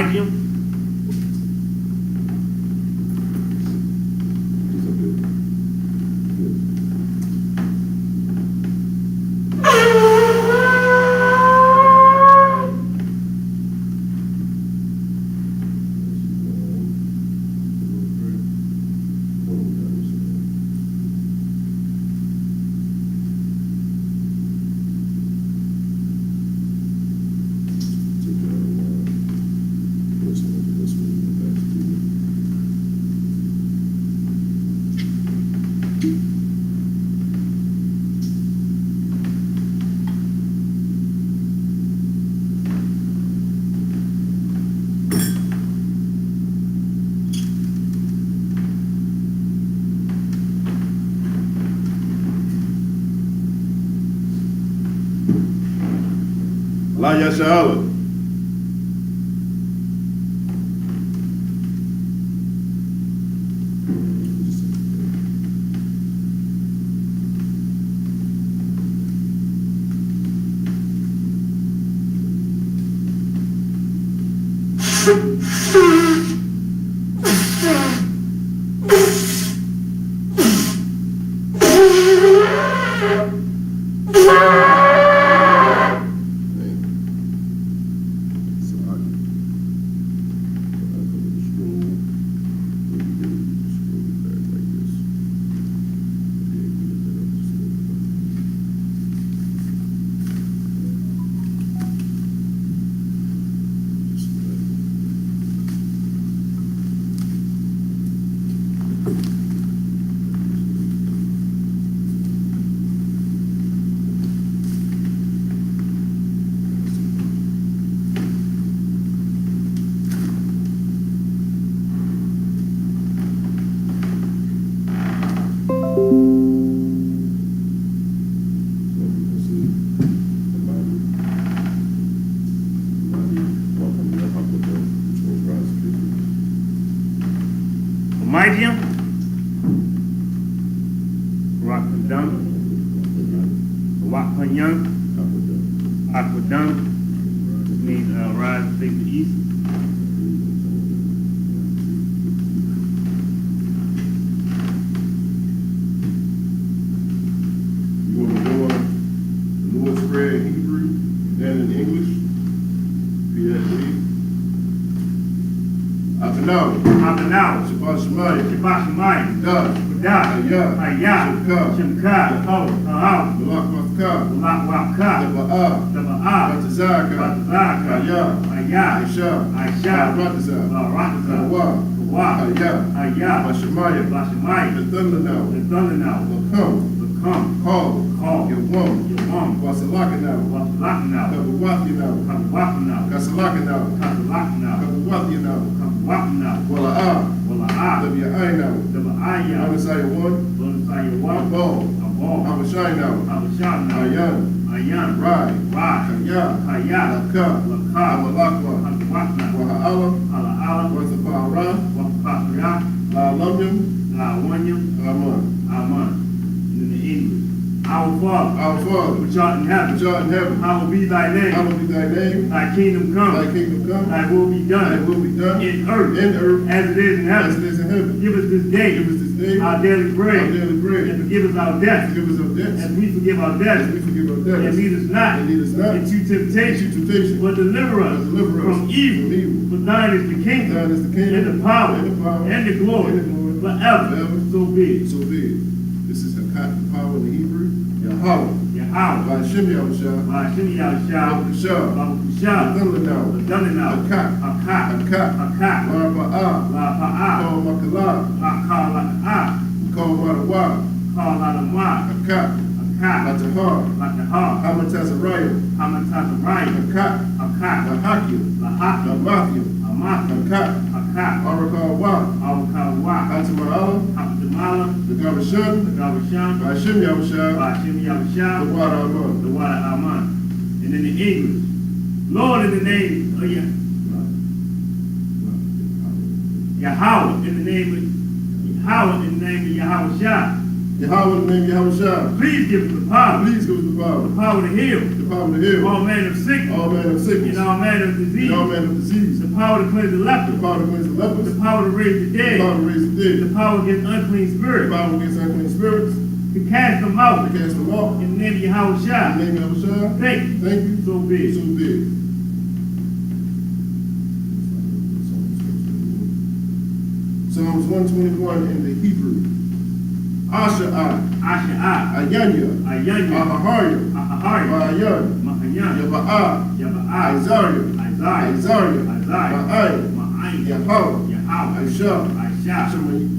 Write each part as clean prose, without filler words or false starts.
Almighty. La Yashala. Almighty. Rakadam. Wakanyam. Aquadam. This means rise and face the east. You want to go on the Lord's Prayer in Hebrew, then in English? Read. Abanaw. Shabbat Shemayim. Dah. Ayah. Shemka. Malak Daba'ah. Batazaka. Ayah. Aisha. Ratazah. Ayah. Bashamayim. The thunder now. Come. Call. Yawam. Wasalakanaw. Kabawafinaw. Kasalakanaw. Wala'ah. Daba'aynaw. Abasaya 1. Abal. Abashaynaw. Ayan. Rai. Kaya. Laka. Amalakwa. Waha'ala. Wasapara. La'alamyam. Aman. In the English. Our Father, which art in heaven, hallowed be thy name. Thy kingdom come. Thy will be done. In earth, as it is in heaven. Give us this day our daily bread. And forgive us our debts. As we forgive our debtors. And lead us not into temptation, but deliver us from evil. For thine is the kingdom, and the power, and the glory, forever. So be it. This is Hakat, the power in the Hebrew. Yahweh. Ba'ashem Yahushua. Babukushah. Adonai. Hakat. La'pa'ah. Kol Madawa. Hakat. Latahar. Hamatazariah. Hakat. Lahakim. Hakat. Arakawa. Hatama'ala. The Gavashan. Ba'ashem Yahushua. The water Aman. And in the English, Lord, in the name of Yahweh, in the name of Yahweh Shah, Yahweh, the name Yahweh Shai. Please give us the power. Please give us the power. The power to heal. The power to heal. All manner of sickness. All manner of sickness. And all manner of disease. And all manner of disease. The power to cleanse the lepers. The power to cleanse the lepers. The power to raise the dead. The power to raise the dead. The power against unclean The spirits. power against unclean spirits. To cast them out. To cast them out. In the name of Yahweh In Shai. the name of Yahweh Shai. Thank you. Thank you. So be it. So be it. Psalms 121 in the Hebrew. Asha'ai. Asha'ai. Ayanya. Ayanya. Ahahaya. Ahahaya. Ma'ayan. Mahayan. Yaba'ah. Yaba'ai. Isaiah. Isaiah. Isaiah. Isaiah. Ma'ayin. Ma'ayin. Yahweh. Yahweh. Aisha. Aisha.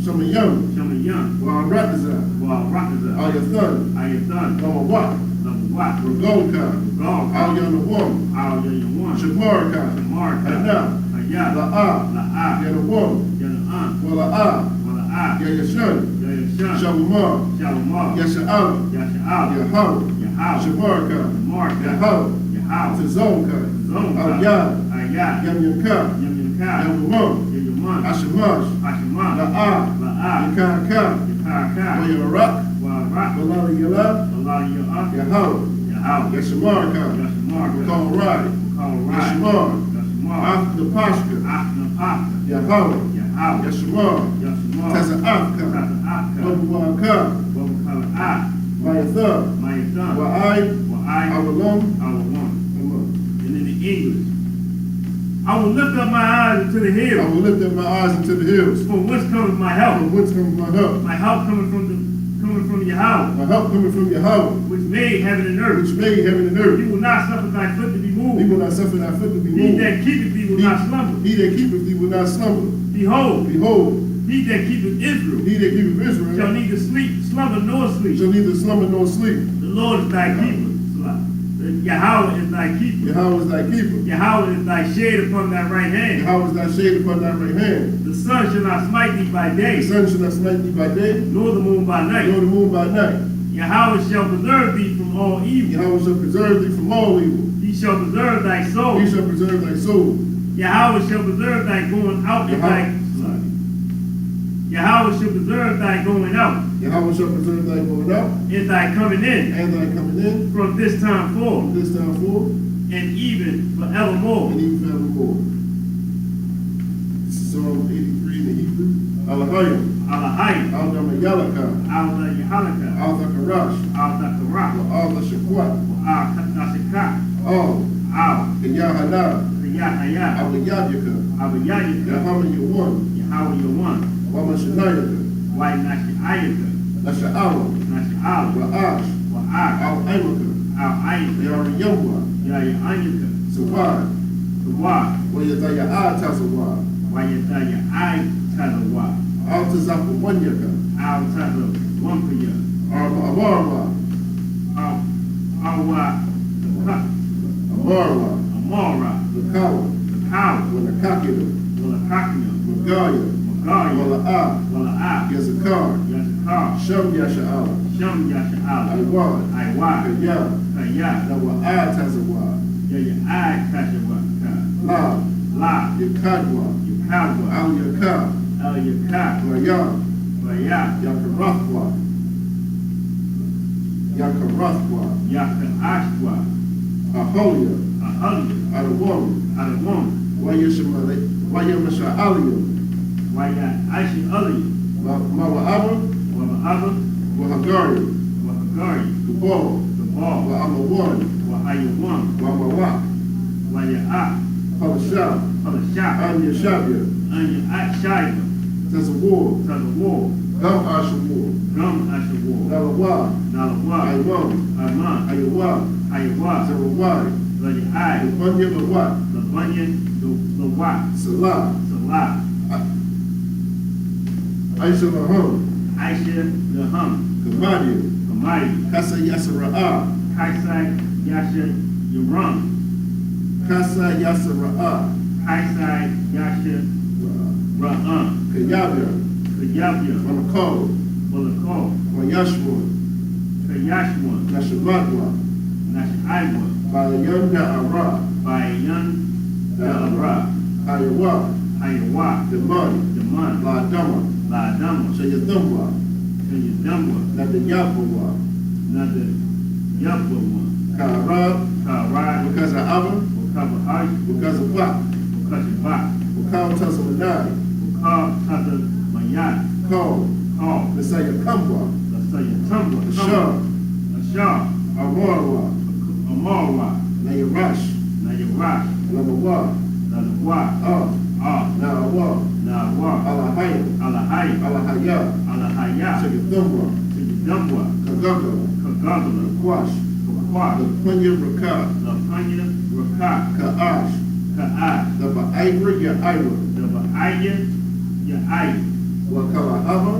Shamayam. Shamayam. Wa'aratazah. Wa'aratazah. Ayathan. Ayathan. Lawawat. Lawawat. Ragolka. Ragolka. Al-Yanawam. Al-Yanawam. Shamarka. Shamarka. Hana. Hayah. La'ah. La'ah. Yanawam. Yana'an. Wala'ah. Wala'ah. Yayashan. Yayashan. Shalomar. Shalomar. Yasha'ala. Yasha'al. Yahweh. Yahweh. Shamarka. Shamarka. Yahweh. Yahweh. Tazonka. Zonka. Al-Yad. Ayah. Yamyanka. Yamyanka. Yawamam. Yayaman. Ashamash. Hashemah. La'ah. La'ah. Yakaka. Yakaka. Wayarak. Wa'arak. Walala Yalab. Allah Ya'ah. Yahweh. Yahweh. Yashamarka. Yashamarka. Kalrai. Kalrai. Yashamar. Yashamar. After Pashka. After Pasta. Yahweh. Yahweh. Yashamar. Yashamar. Taza'afka. Taza'afka. Wabawaka. Wabakala. Mayatha. Mayathan. Wa'ai. Wa'ai. Awalam. Awalam. And in the English, I will lift up my eyes into the I hills. will lift up my eyes into the hills. From whence cometh my help? From whence comes my help? My help coming from Yahweh, My help coming from Yahweh, which made heaven and earth. which made heaven and He earth. will not suffer thy foot to be He moved. will not suffer thy foot to be He moved. that keepeth thee will not slumber. He that keepeth thee will not slumber. Behold, Behold, he that keepeth Israel he that keepeth shall Israel neither slumber nor sleep. shall neither slumber nor sleep. The Lord is thy keeper. Yahweh is thy keeper. Yahweh is thy keeper. Yahweh is thy shade upon thy right hand. Yahweh is thy shade upon thy right hand. The sun shall not smite thee by The day, sun shall not smite thee by day, nor the moon by nor night. the moon by night. Yahweh shall preserve thee from all evil. Yahweh shall preserve thee from all evil. He shall preserve thy soul. He shall preserve thy soul. Yahweh shall preserve thy going out and thy Yahweh shall preserve thy going out Yahweh shall preserve thy going out and thy coming in and thy coming in from this time forth from this time forth and even forevermore. and even forevermore. This is Psalm 83 in the Hebrew. Alahayim. Alahai, Al-Dama Yalaka. Alda Yahalaka, Al-Thakarash. Alda Karak, Al-Thashakwat. Al-Katashika, Al. Al, Yahana. Yahaya, Al-Yadyaka. Abayayaka, Yahama Yawan. Yahweh Yawan, Wama Shanayaka. Why Nashiayaka, Lasha'ala. Nashial, Ra'ash. Wa'ak, Al-Aimaka. Al-Ayaka, Yariyamwa. Yayayaka, Sawad. Wa, Wayataya Tazawad. Wayataya I Tazawa, Al-Tazafawanyaka. Al Taza Wampaya, Amarwa. Awa, Amarwa. Amara, Lakawa. the cow, Wanakakida. Walakakina, Magaya. Magaya, Wala'a. Wala'a, Yazakar. Yazakar, Sham Yasha'ala. Sham Yasha'ala, Aiwad. Aiwa, Kaya. Kaya, Nawa'a Tazawad. Yaya I Tashawa, La. La, Yakadwa. Yukawa, Al-Yaka. El Yaka, Raya. Raya, Yakarathwa. Yakarathwa. Yaka Ashwa, Aholia. Ahali, Adawam. Adamon, Wayamasha'aliyam. Waya Ashi Ali, Mawa'aba. Waba'aba, Wahagari. Wahagari, Gabal. the ball, Wa'amawan. Wahayawan, Wa'amawak. Waya Ah, Halashah. Halasha, Anya Shabia. Anya Ashaiba, Tazawar. Tazawar, Gam Ashawar. Gum Ashawar, Nalawa. Nalawa, Aimam. Arman, Ayawa. Ayawa, Zarawai. Laya I, Banya Lawat. the Bunyan, the Wat, Salah. Salah, Aisha Laham. Aisha, the Hum, Kamadi. Kamai, Kasa Yasara'a. Kaisai, Yasha, Yaram, Kasa Yasara'a. Kaisai, Yasha, Ra'am, Kayabya. Kayabya, Manakal. Balakal, Mayashwan. Kayashwan, Nashamadwa. Nashaiwa, Balayan Da'ara. Bayan, Da'ara, Ayawa. Ayawa, Deman. Daman, La Dama. La Dama, Shayathumwa. to your dumb one, not the Yahweh, not the Yahweh one, Ka'arab, because of Abba, because of Bak, because of Bak, because of Manai, because of Mayat, call, let's say your Kambwa, the Shah, Amarwa, Amarwa, now your Rash, Lamawa, Nawa, Alahaya, Alahaya, to your Dumbwa, Kagagala, Kwash, the Punya Raka, Ka'ash, the Ba'ayra, your Ira, Wakala Hava,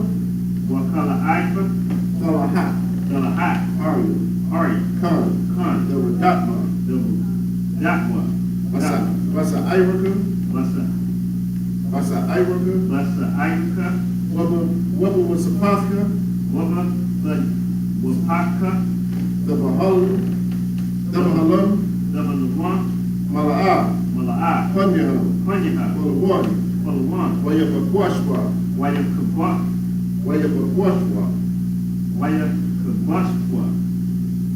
Salahat, Arya, Khan, the Radatma, Wasa Iraka, Wabba was Sapathka, the Bahalam, Mala'ah, Punyaham, Malawani, Wayabakwashwa,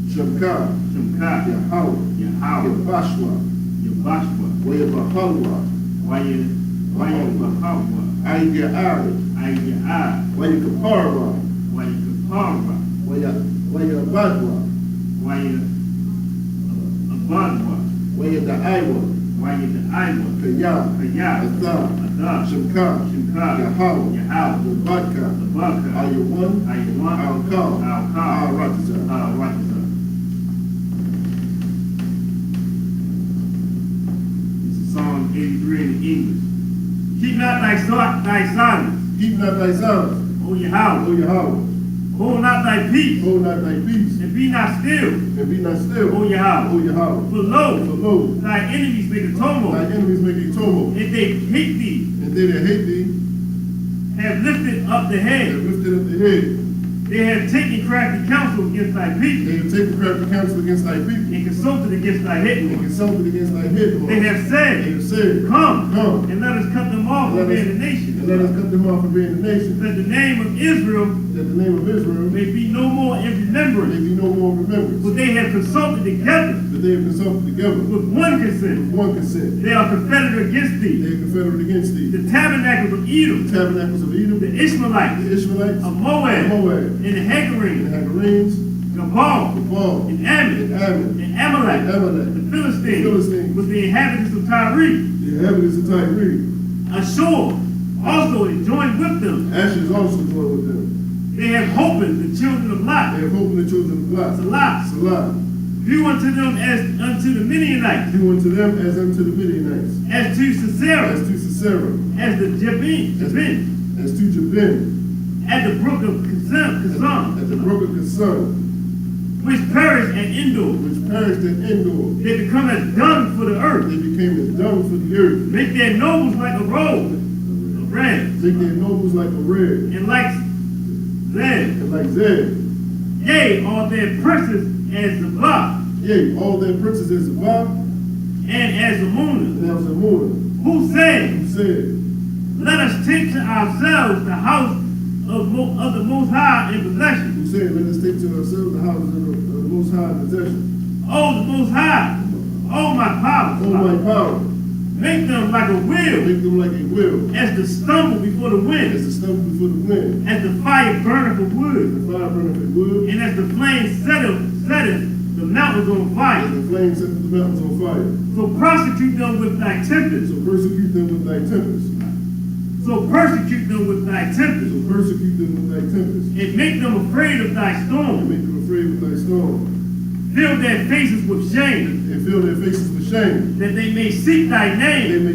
Shamka, Yahawah, Yabashwa, Wayabahalwa, Ayya Wayakaparwa, Wayabadwa, Wayadaiwa, Kaya, Adha, Shamka, Yahawah, the Badka, Ayawan, Al-Kal, Al-Ratazah. Psalm 83 in English. Keep not thy silence. Keep not thy silence, O Yahweh. Hold not thy peace. And be not still. O Yahweh. For lo, thy enemies make a tumult. And they hate thee. Have lifted up the head. They have taken crafty counsel against thy people. And consulted against thy hidden ones. They have said, Come, and let us cut them off from being a nation. That the name of Israel may be no more in remembrance. For they have consulted together with one consent. They are confederate against thee. The tabernacles of Edom, the Ishmaelites of Moab, and the Hagarenes, Gabal, and Ammon, and Amalek, the Philistines, with the inhabitants of Tyre. Ashur also is joined with them. They have Hopin, the children of Lot. Salah. Do unto them as unto the Midianites. As to Sisera. As the Jabin. At the brook of Kazan. Which perished at Endor. They become as dung for the earth. Make their nobles like a robe of red. And like Zed. Yea, all their princes as Zabah. And as Amunah. Who said, let us take to ourselves the house of the Most High in possession. Oh, the Most High. Oh, my power. Make them like a wheel. As the stumble before the wind. As the fire burneth for wood. And as the flame setteth the mountains on fire. So prosecute them with thy tempest. And make them afraid of thy storm. Fill their faces with shame. That they may seek thy name.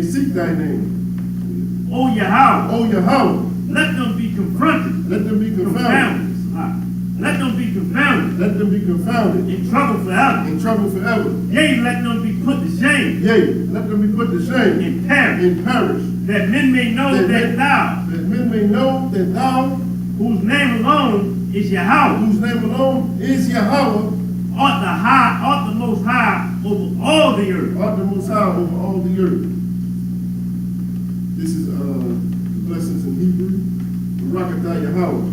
O Yahweh. Let them be confronted. Confounded. Let them be confounded. In trouble forever. Yea, let them be put to shame. In perish. That men may know that thou, whose name alone is Yahweh, art the most high over all the earth. This is the blessings in Hebrew. Barakatah Yahweh.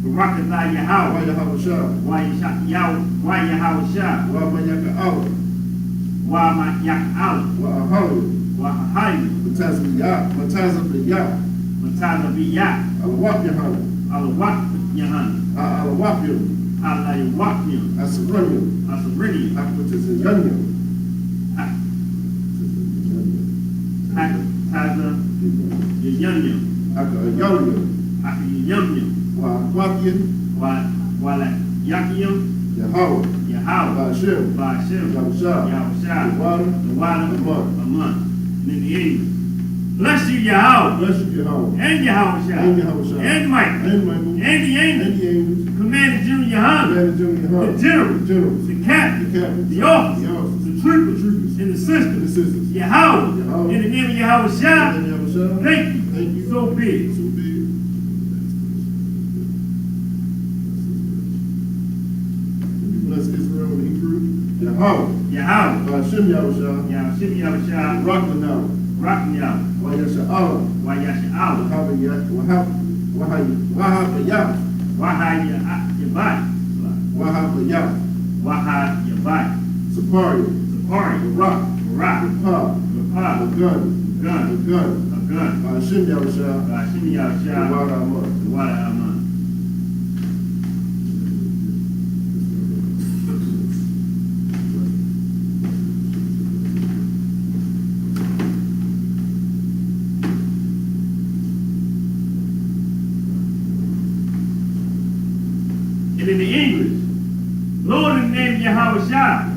Barakatah Yahweh. Wa Yahweh Shah. Wa Yahweh Shah. Wa Mayaka Allah. Wa Ya'al. Wa Ahalu. Wa Ahayu. Matazabiyah. Matazabiyah. Matazabiyah. Alawak Yahana. Alawak Yahana. Alawakil. Alaywakil. Asabranil. Asabrini. Akpatazanyanyam. Taza Yanyam. Akayanyam. Akiyamyam. Wa Akwakin. Wala Yakiyam. Yahweh. Yahweh. Ba'ashem. Ba'ashem. Yahushua. Yahushua. The water. A month. And then the English. Bless you, Yahweh. Bless you, Yahweh. And Yahushua. And Yahushua. And Michael. And Michael. And the angels. And the angels. Commander General Yahweh. Commander General Yahweh. The generals. The generals. The captains. The captains. The officers. The officers. The troopers. The troopers. And the sisters. And the sisters. Yahweh. Yahweh. In the name of Yahushua. And Yahushua. Thank you. Thank you. So big. So big. Bless Israel in Hebrew. Yahweh. Yahweh. Ba'ashem Yahushua. Yahshua. Yahushua. Rockland now. Rockin' Yahweh. Wa Yasha'ala. Wayasha'ala. Wahabayah. Wahayabai. Wahabayah. Wahayabai. Sapari. Sapari. Rock. Rock. Pa. Rapah. The gun. Gun. The gun. A gun. Ba'ashem Yahushua. Ba'ashem Yahushua. The water Amah. The water Aman. And in the English, Lord in the name of Yahweh Shah.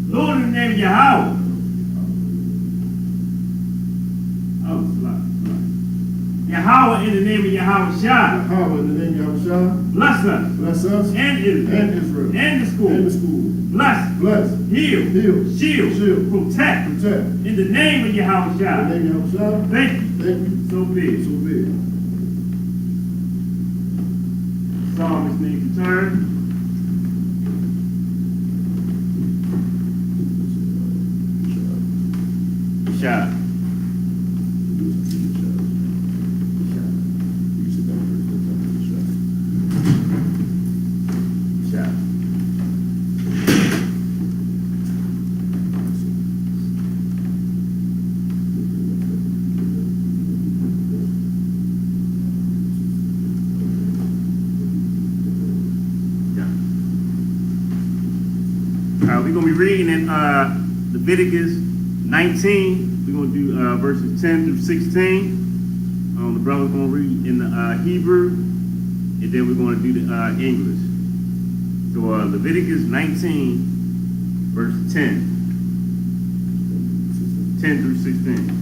Lord in the name of Yahweh. Yahweh in the name of Yahweh Shah. Yahweh in the name of Yahushua. Bless us. Bless us. And Israel. And Israel. And the school. And the school. Bless. Bless. Heal. Heal. Shield. Shield. Protect. Protect. In the name of Yahweh In Shah. the name of Yahushua. Thank you. Thank you. So big. So big. Psalmist name to turn. Shah. Shah. We're going to be reading in Leviticus 19. We're going to do verses 10 through 16. The brother's going to read in the Hebrew, and then we're going to do the English. So Leviticus 19, verse 10. 10 through 16.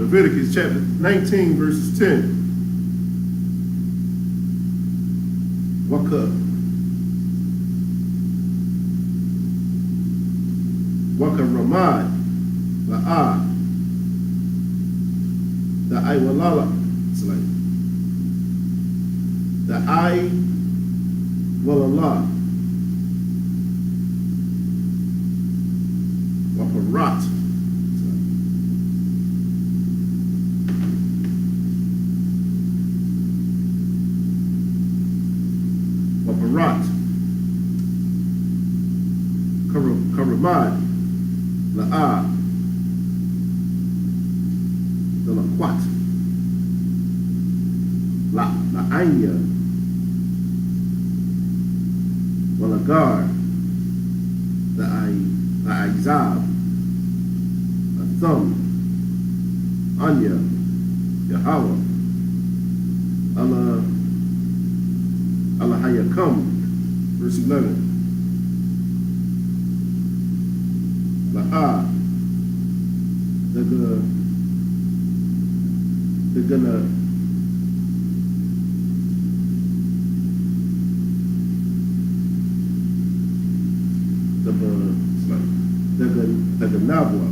Leviticus chapter 19, verses 10. Waka. Waka Ramad. La'ah. The Iwalala. It's like the I will Allah. Waka Rat. Waparat, Karamad, La'ah, the Laquat, La'anya, Walagar, the Aizab, the Thumb, Anya, Yahweh, Allah Hayakam, verse 11. La'ah, the Ganabwa,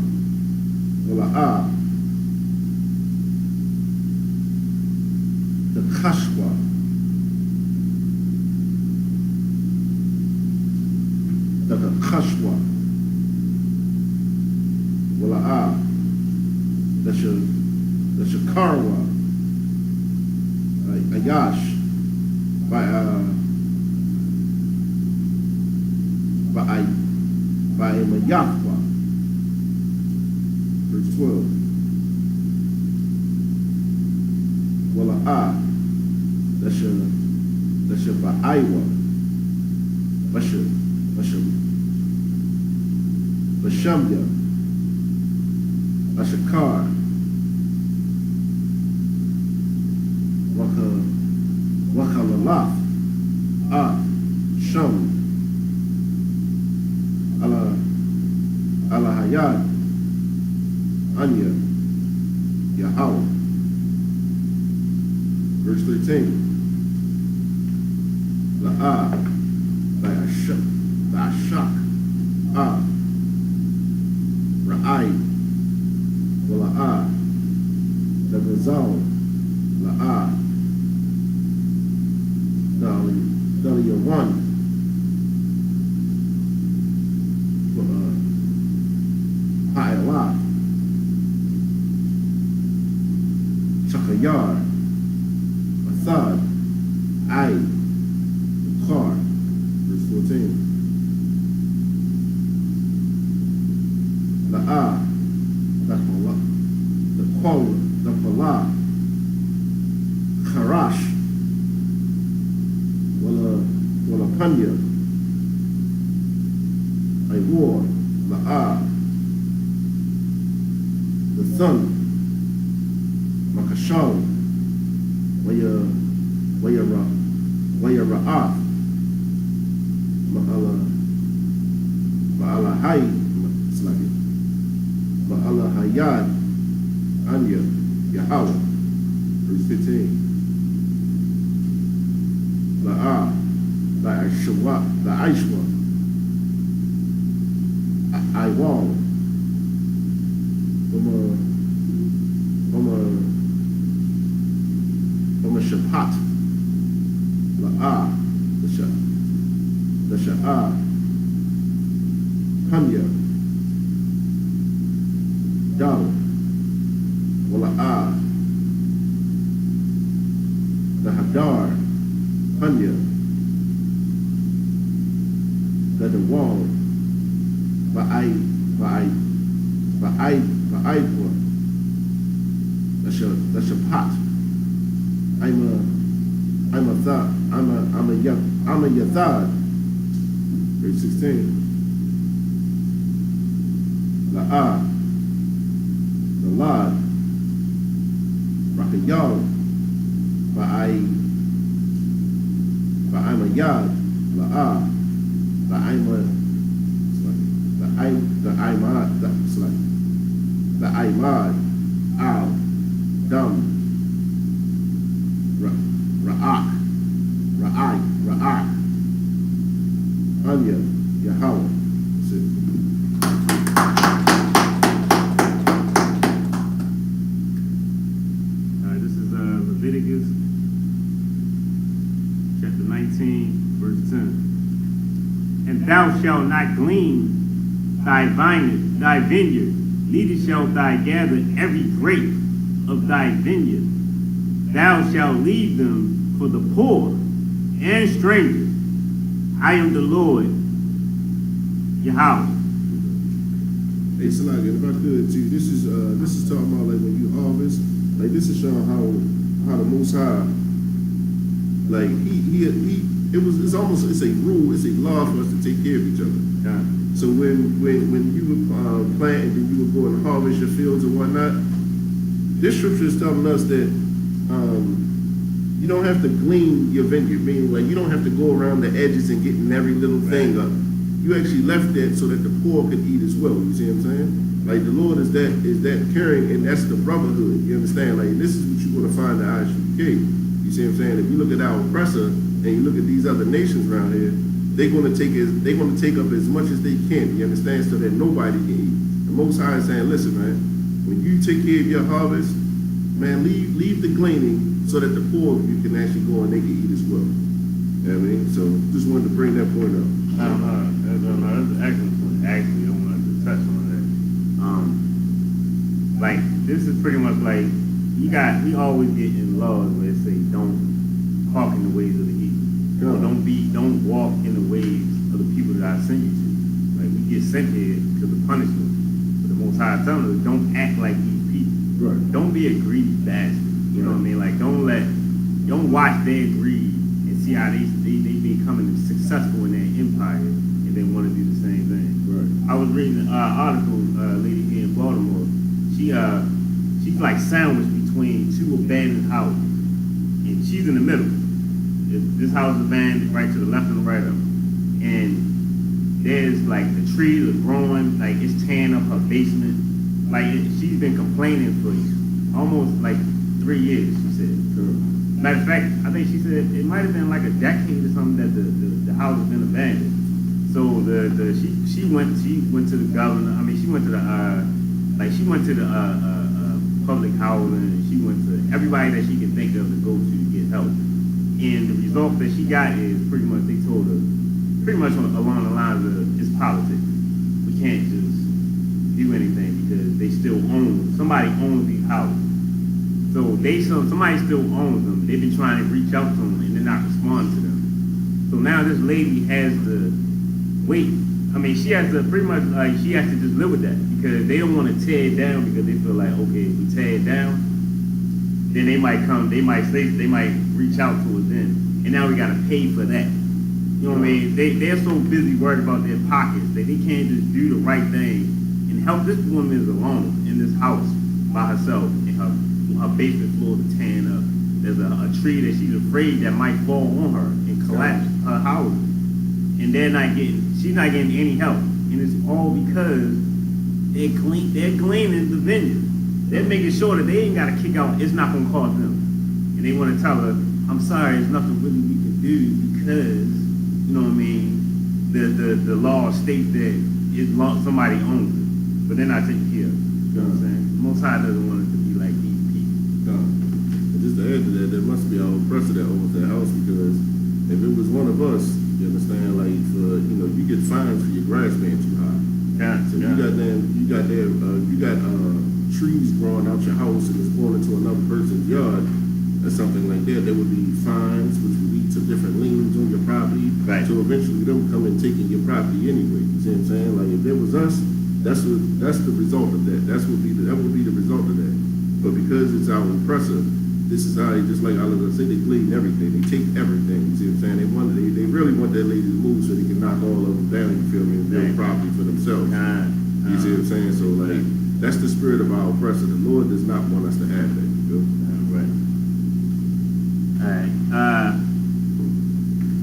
La'ah, the Kashwa, the Kashwa, Wala'a, the Shakarwa, Ayash, by Mayahwa, verse 12. Wala'a, that's your Ba'aiwa, Bashamya, Ashakar, Wakalalaf, Sham, Ala Hayad, Anya, Yahweh. Verse 13. La'a, Ba'ashak, Ra'ai, Wala'a, the Gazal, La'a, Daliyawan, Ha'ala, Chakayar, Athad, Ai, Bukhar, verse 14. La'a, the Pala, Kharash, Wala Panya, Iwar, La'a, the Sun, Makashal, Waya Ra'af, Ma'ala Hay, Ma'ala Hayad, Anya, Yahweh, verse 15. La'a, the Aishwa, Iwal, from a Shapat, La'a, the Sha'a, Hanya, Dal, Wala'a, the Hadar, Hanya, the Wall, Ba'aipur, the Shapat. I'm a Yathad, verse 16. La'a, the Lad, Rakayal, I'm a Yad, La'a, the Imad, Al, Dam, Ra'ak, Anya, Yahweh. That's it. This is Leviticus chapter 19, verse 10. And thou shalt not glean thy vineyard, neither shalt thou gather every grape of thy vineyard. Thou shalt leave them for the poor and strangers. I am the Lord, Yahweh. Hey, Salak, if I could too, this is talking about like when you harvest, like this is showing how the Most High, like it's a rule, it's a law for us to take care of each other. Yeah. So when you would plant and then you would go and harvest your fields and whatnot, this scripture is telling us that you don't have to glean your vineyard, meaning like you don't have to go around the edges and getting every little thing up. You actually left that so that the poor could eat as well. You see what I'm saying? Like the Lord is that caring, and that's the brotherhood. You understand? Like this is what you're gonna find in Isupk. You see what I'm saying? If you look at our oppressor and you look at these other nations around here, they're gonna take up as much as they can. You understand? So that nobody can eat. The Most High is saying, listen, man, when you take care of your harvest, man, leave the gleaning so that the poor of you can actually go and they can eat as well. You know what I mean? So just wanted to bring that point up. That's an excellent point. Actually, I wanted to touch on that. Like, this is pretty much like, we always get in laws where it say, don't walk in the ways of the heathen. Or don't walk in the ways of the people that I send you to. Like, we get sent here to the punishment. But the Most High telling us, don't act like these people. Right. Don't be a greedy bastard. You know what I mean? Like, don't watch their greed and see how they becoming successful in their empire and then want to do the same thing. Right. I was reading an article, lady here in Baltimore. She's like sandwiched between two abandoned houses, and she's in the middle. This house is abandoned right to the left and the right of her, and there's like the trees are growing, like it's tearing up her basement. Like she's been complaining for almost like 3 years. She said. Matter of fact, I think she said it might have been like a decade or something that the house has been abandoned. So she went to the governor. I mean, she went to the public housing. She went to everybody that she can think of to go to get help. And the result that she got is pretty much they told her pretty much along the lines of it's politics. We can't just do anything because they still somebody owns these houses. So somebody still owns them. They've been trying to reach out to them and they're not responding to them. So now this lady has to wait. I mean, she has to pretty much she has to just live with that because they don't want to tear it down because they feel like, okay, if we tear it down, then they might reach out to us then, and now we got to pay for that. You know what I mean? They're so busy worried about their pockets that they can't just do the right thing and help. This woman is alone in this house by herself, and her basement floor is tearing up. There's a tree that she's afraid that might fall on her and collapse her house, and she's not getting any help, and it's all because they're gleaning the vineyard. They're making sure that they ain't got to kick out. It's not gonna cost them, and they want to tell her, "I'm sorry, there's nothing really we can do because you know what I mean. The law states that somebody owns it, but they're not taking care of it. You know what I'm saying? Most High doesn't want it to be like these people. And just to add to that, there must be our oppressor that owns that house because if it was one of us, you understand, like you get fines for your grass being too high. So you got trees growing out your house and it's going into another person's yard or something like that. There would be fines, which would lead to different liens on your property. Right. So eventually them come and taking your property anyway. You see what I'm saying? Like if it was us, that's the result of that. That would be the result of that. But because it's our oppressor, this is how just like I say, they glean everything. They take everything. You see what I'm saying? They really want that lady to move so they can knock all of them down. You feel me? And build property for themselves. You see what I'm saying? So like that's the spirit of our oppressor. The Lord does not want us to have that. You feel? Right. All right.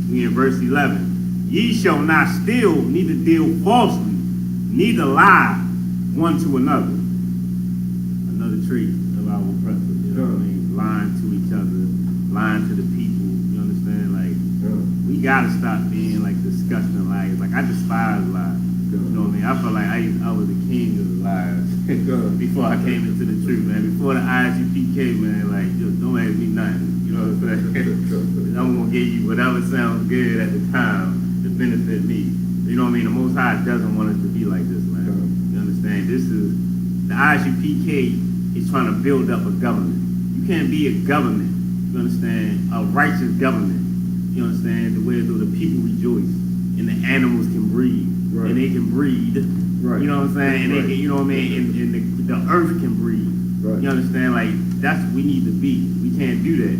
In verse 11, ye shall not steal, neither deal falsely, neither lie one to another. Another trait of our oppressor. You know what I mean? Lying to each other, lying to the people. You understand? Like we gotta stop being like disgusting liars. Like I despise lies. You know what I mean? I felt like I was the king of the lies before I came into the truth, man. Before the Isupk, man, like just don't ask me nothing. You know what I'm saying? I'm gonna give you whatever sounds good at the time to benefit me. You know what I mean? The Most High doesn't want us to be like this, man. You understand? This is the Isupk is trying to build up a government. You can't be a government. You understand? A righteous government. You understand? Where the people rejoice and the animals can breathe. Right. And they can breed. Right. You know what I'm saying? And they can, you know what I mean? And the earth can breathe. Right. You understand? Like that's what we need to be. We can't do that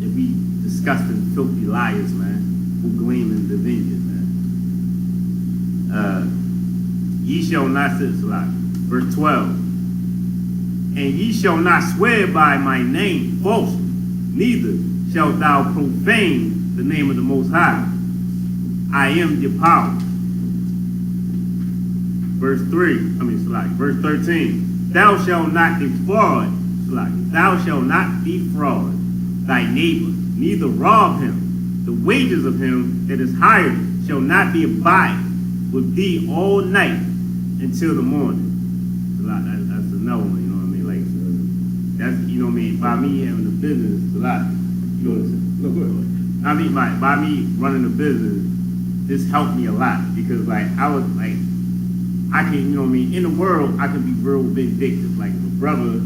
if we disgusting, filthy liars, man, who gleam in the vineyard, man. Ye shall not sit slack. Verse 12. And ye shall not swear by my name falsely, neither shalt thou profane the name of the Most High. I am your power. Verse 13. Thou shalt not defraud, thou shalt not defraud thy neighbor, neither rob him. The wages of him that is hired shall not be abided with thee all night until the morning. That's another one, you know what I mean? Like that's, you know what I mean? by me having a business, a lot. You know what I'm saying? No, go ahead. I mean, by me running a business, this helped me a lot because, like, I was like, I can, you know what I mean? In the world, I can be real vindictive. Like, if a brother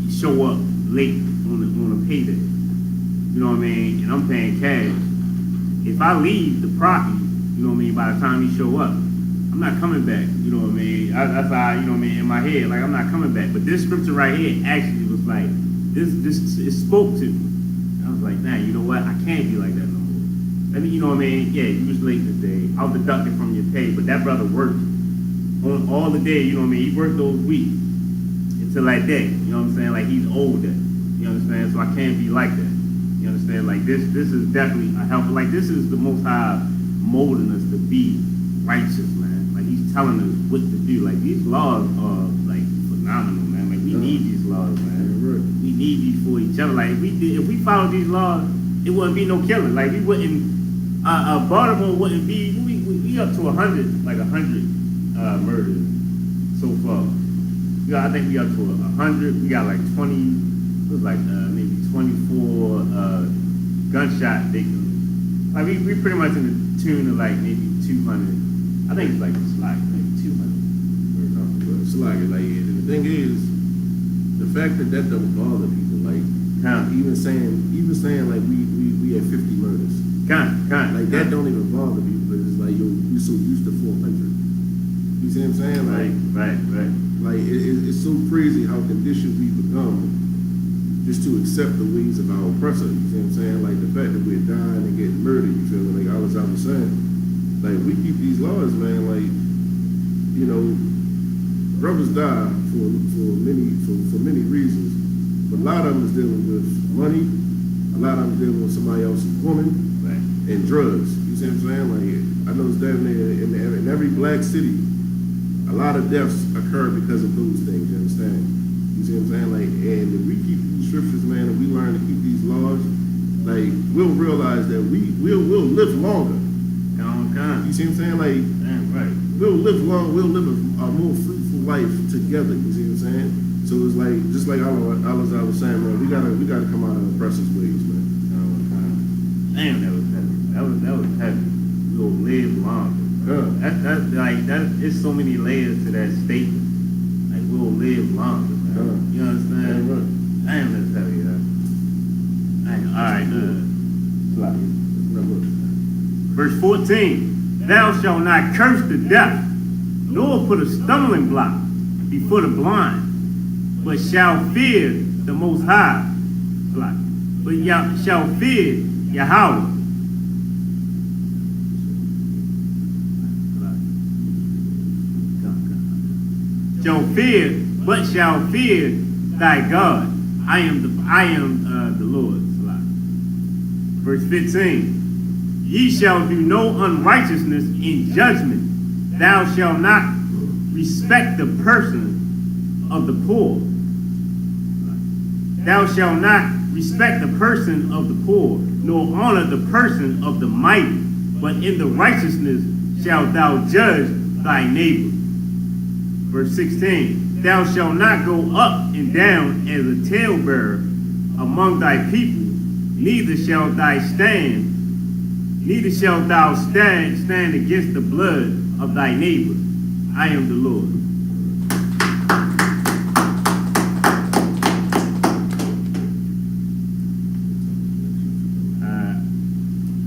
show up late on a payday, you know what I mean? And I'm paying cash. If I leave the property, you know what I mean? By the time he show up, I'm not coming back. You know what I mean? That's how, you know what I mean? In my head, like, I'm not coming back. But this scripture right here actually was like, this it spoke to me. I was like, man, you know what? I can't be like that no more. I mean, you know what I mean? Yeah, you was late today. I'll deduct it from your pay, but that brother worked on all the day, you know what I mean? He worked those weeks until that day. You know what I'm saying? Like, he's older. You understand? So I can't be like that. You understand? Like, this is definitely a help. Like, this is the Most High molding us to be righteous, man. Like, he's telling us what to do. Like, these laws are, like, phenomenal, man. Like, we need these laws, man. We need these for each other. Like, if we followed these laws, it wouldn't be no killing. Like, we wouldn't, Baltimore wouldn't be, we up to 100, like 100 murders so far. I think we up to 100. We got like 20, it was like maybe 24 gunshot victims. Like, we pretty much in the tune of like maybe 200. I think it's like maybe 200. It's like, and the thing is, the fact that don't bother people, like, even saying like we had 50 murders. Like, that don't even bother people because it's like, yo, we're so used to 400. You see what I'm saying? Like, right. Like, it's so crazy how conditioned we become just to accept the ways of our oppressor. You see what I'm saying? Like, the fact that we're dying and getting murdered, you feel me? Like I was saying, like, we keep these laws, man. Like, you know, brothers die for many reasons, but a lot of them is dealing with money. A lot of them is dealing with somebody else's woman and drugs. You see what I'm saying? Like, I know it's down there in every black city. A lot of deaths occur because of those things, you understand? You see what I'm saying? Like, and if we keep these scriptures, man, and we learn to keep these laws, like, we'll realize that we'll live longer. You see what I'm saying? Like, we'll live long, we'll live a more fruitful life together, you see what I'm saying? So it's like, just like I was saying, man, we gotta come out of oppressors' ways, man. Damn, that was heavy. We'll live longer. It's so many layers to that statement. Like, we'll live longer, man. You understand? Damn, that's heavy, Alright, verse 14. Thou shalt not curse the deaf, nor put a stumbling block before the blind, but shall fear the Most High. But shall fear Yahweh. Shall fear thy God. I am the Lord. Verse 15. Ye shall do no unrighteousness in judgment. Thou shalt not respect the person of the poor. Thou shalt not respect the person of the poor, nor honor the person of the mighty, but in the righteousness shalt thou judge thy neighbor. Verse 16. Thou shalt not go up and down as a talebearer among thy people, neither shalt thou stand against the blood of thy neighbor. I am the Lord.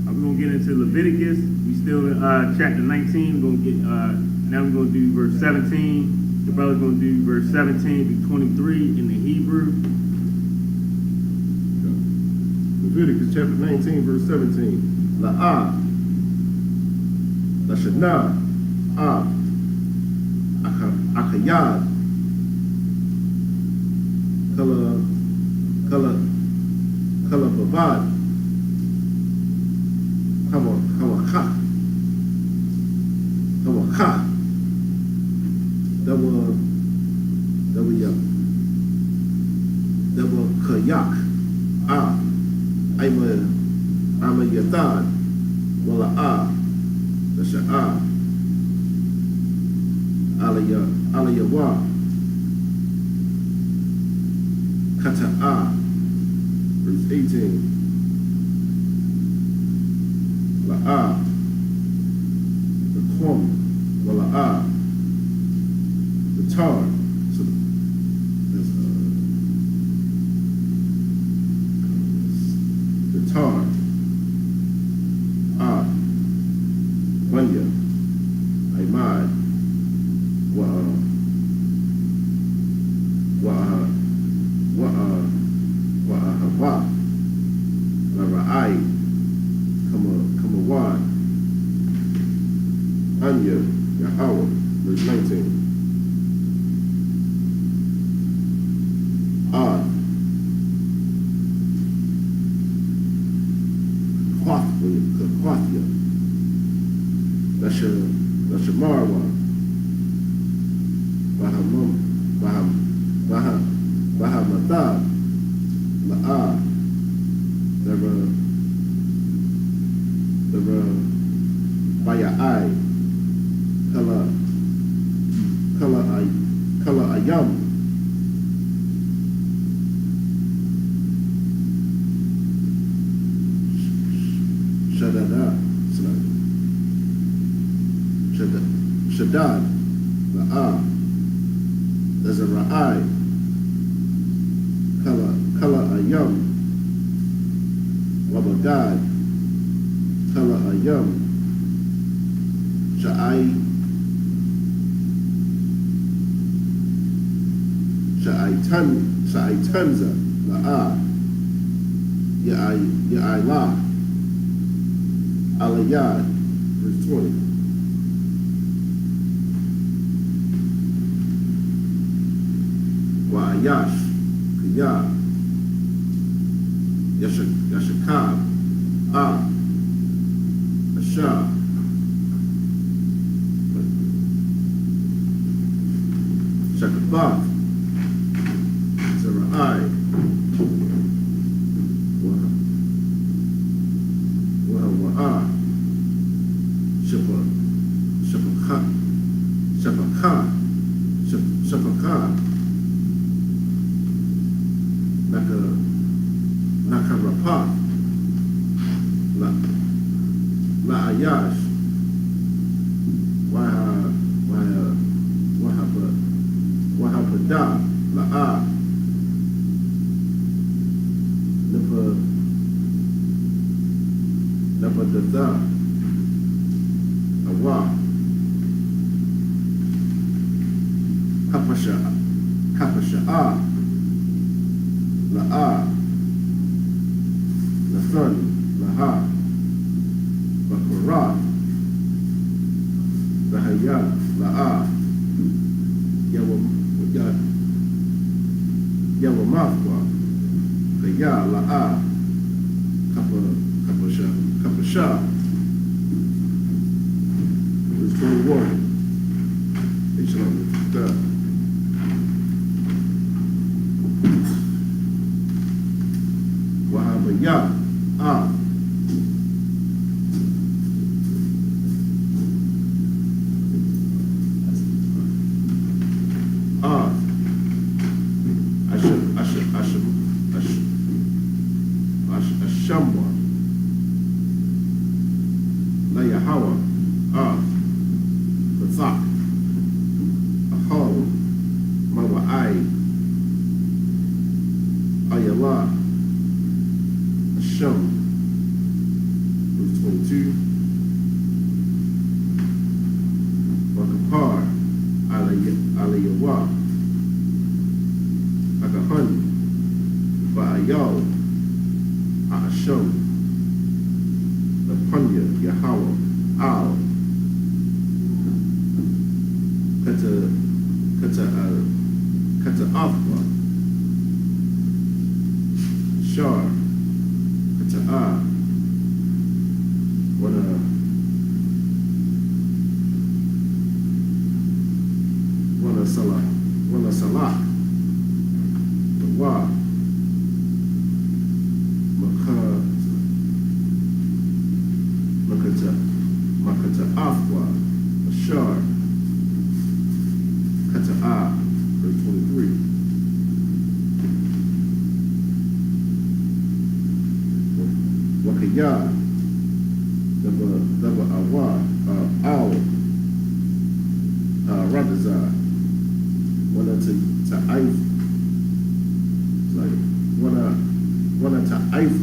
I'm gonna get into Leviticus. We still in chapter 19. We're gonna get now we're gonna do verse 17. The brother's going to do verse 17 to 23 in the Hebrew. Leviticus chapter 19, verse 17. La'ah, Lashana, Akayad, Kala Babad, Hawaka. That was kayak. I'm a yatad. Wala the sha'a. Alayawa. Kata'a. 18. La'a, the Kwam, Wala'a, the Tar. So that's the Tar. Bunya, Imad, Hawa, Ra'ai, Kamawad, Anya, Yahweh, verse 19. Kaquathia, that's your Marwa, Bahamathab, La'a, Baya'ai, Kala Ayam, Shaddad, La'a, there's a Ra'ai, Kala Ayam, Wabagad, Kala Ayam, Sha'aitanza, La'a, Ya'ila, Alayad, verse 20. Wa'ayash, Kiyah, Yashakab, Ashah, Shakabath, Zera'ai, Wa'a, Shapaka, Nakarapa, La'ayash, Wahapada, La'a, Napadada, Awa, Kapasha'a, La'a, Nathan, Laha, Bakara, Bahaya, La'a, Yawamafwa, Kaya, La'a, Kapasha, verse 21. Wahabaya, Ashamwa, Layahawa, Bathak, Ahol, Mawa'ai, Ayala, Asham, verse 22, Wakapar, Alayawa, Akahan, Ba'ayal, Asham, Apanya, Yahweh, Al, Kata Afwa, Shar, Kata'a, Wana Salah, Wa, Makata Afwa, Ashar, Kata'a, verse 23. Kaya, Daba Awa, Al, Radazar, Wana to Aif, like Wana to Aif,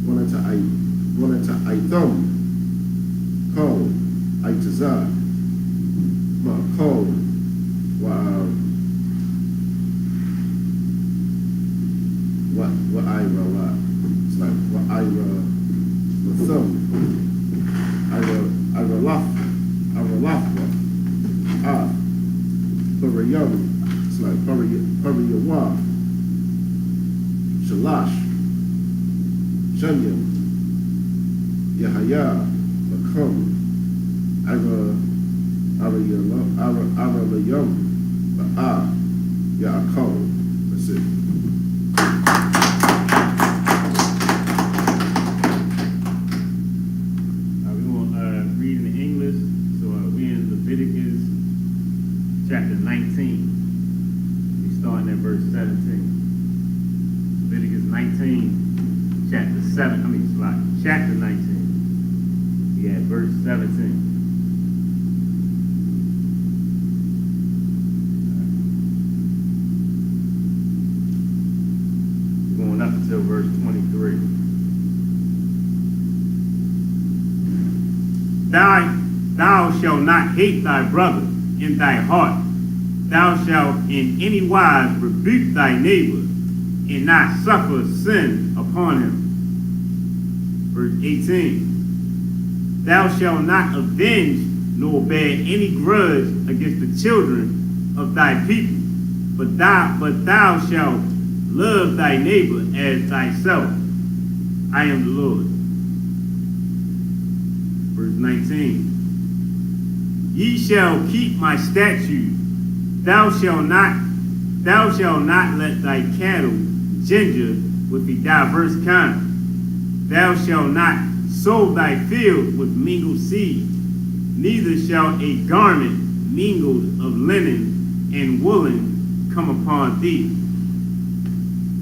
Wana to Aitham, Call, Aitazar, Ma Call, What Ira la. It's like what Ira the thumb. Ira Lafwa. Parayam. It's like Parayawa. Shalash. Shanyam. Yahaya. Bakam. Ira Layam. Ba'a. Yaakov. That's it. Leviticus chapter 19. We starting at verse 17. Leviticus 19, chapter 19. We at verse 17. Going up until verse 23. Thou shalt not hate thy brother in thy heart. Thou shalt in any wise rebuke thy neighbor, and not suffer sin upon him. Verse 18. Thou shalt not avenge nor bear any grudge against the children of thy people, but thou shalt love thy neighbor as thyself. I am the Lord. Verse 19. Ye shall keep my statutes. Thou shalt not let thy cattle ginger with a diverse kind. Thou shalt not sow thy field with mingled seed. Neither shall a garment mingled of linen and woolen come upon thee.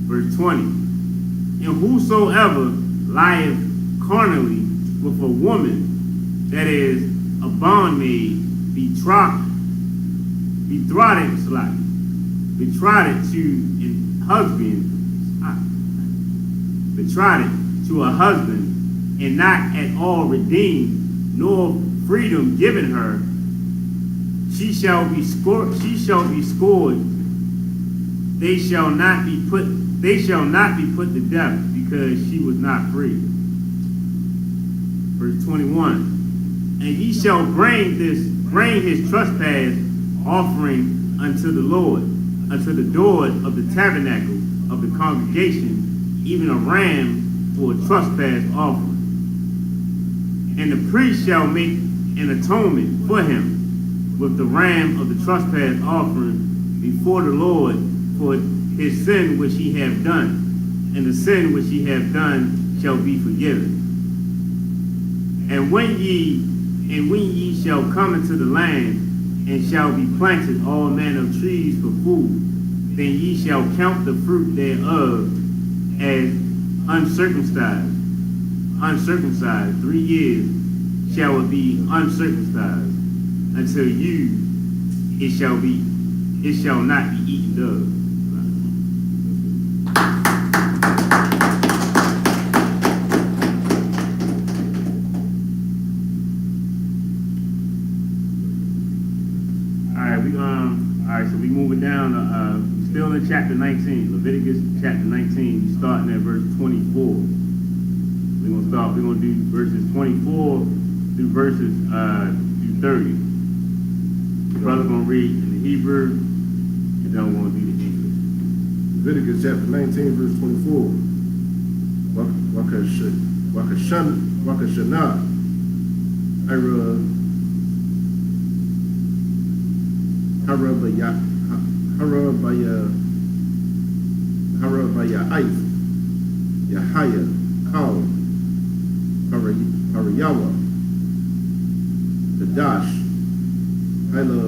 Verse 20. And whosoever lieth carnally with a woman, that is a bondmaid, betrothed to a husband, and not at all redeemed, nor freedom given her, she shall be scourged. They shall not be put to death, because she was not free. Verse 21. And ye shall bring his trespass offering unto the Lord, unto the door of the tabernacle of the congregation, even a ram for a trespass offering. And the priest shall make an atonement for him with the ram of the trespass offering before the Lord for his sin which he hath done, and the sin which he hath done shall be forgiven. And when ye shall come into the land, and shall be planted all manner of trees for food, then ye shall count the fruit thereof as uncircumcised. 3 years shall it be uncircumcised, until it shall not be eaten of. So we moving down, still in chapter 19, Leviticus chapter 19, starting at verse 24. We're gonna do verses 24 through verses through 30. The brother's gonna read in the Hebrew, and then we're gonna do the English. Leviticus chapter 19, verse 24. Wakashana, Harabaya Aif, Yahaya, Kal, Harayawa, Dadash, Hala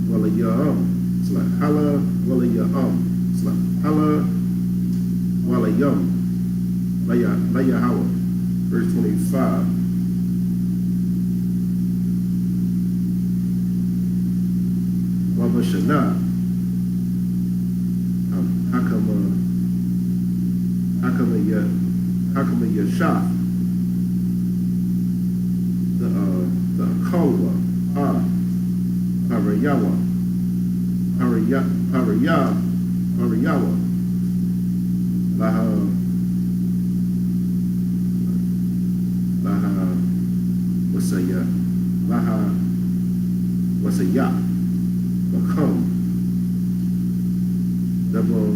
Walayam. It's like Hala Walayam. It's like Hala Layam, Layahawa, verse 25. Baba Shana, how come Yashaf, the Kalwa, Harayawa, Laha, Wasaya, Bakam, double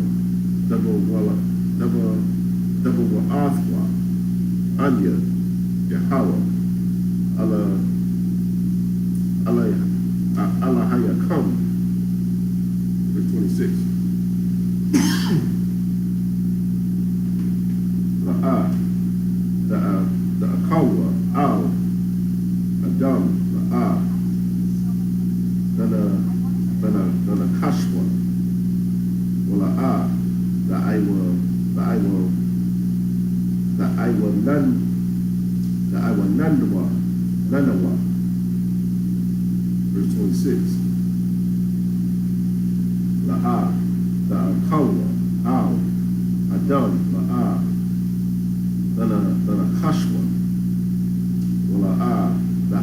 Wa'athwa, Anya, Yahweh, Allah Hayakam, verse 26. The Akawa, Al, Adam, Dana Kashwa, Wala, the Nanawa, verse 26. La'a, the Akawa, Al, Adam, Dana Kashwa, Wala, the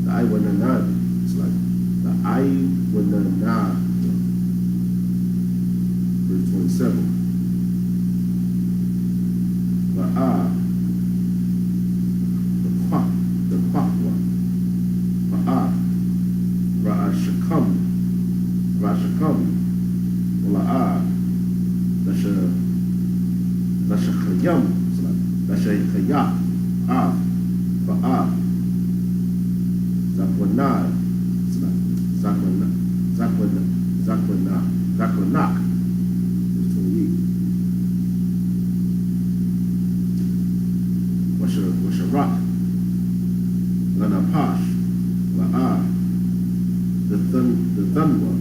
Iwa Nanad. It's like the Iwa Nanad, verse 27. La'a, the Kwakwa, La'a, Ra'ashakam, Wala'a, Lashachayam, Lashachaya, Ba'a, Zakwanad, Zakwanak, verse 28. Washarak, Lanapash, La'a, the Thunwa,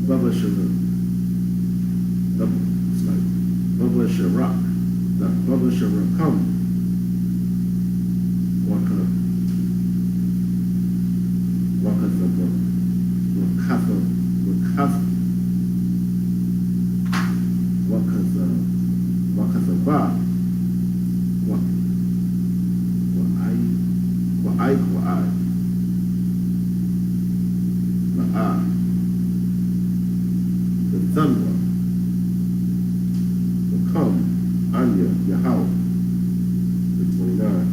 Baba Sharak, the Baba Sharakam, the Thunwa, the Come, Anya, Yahweh, verse 29.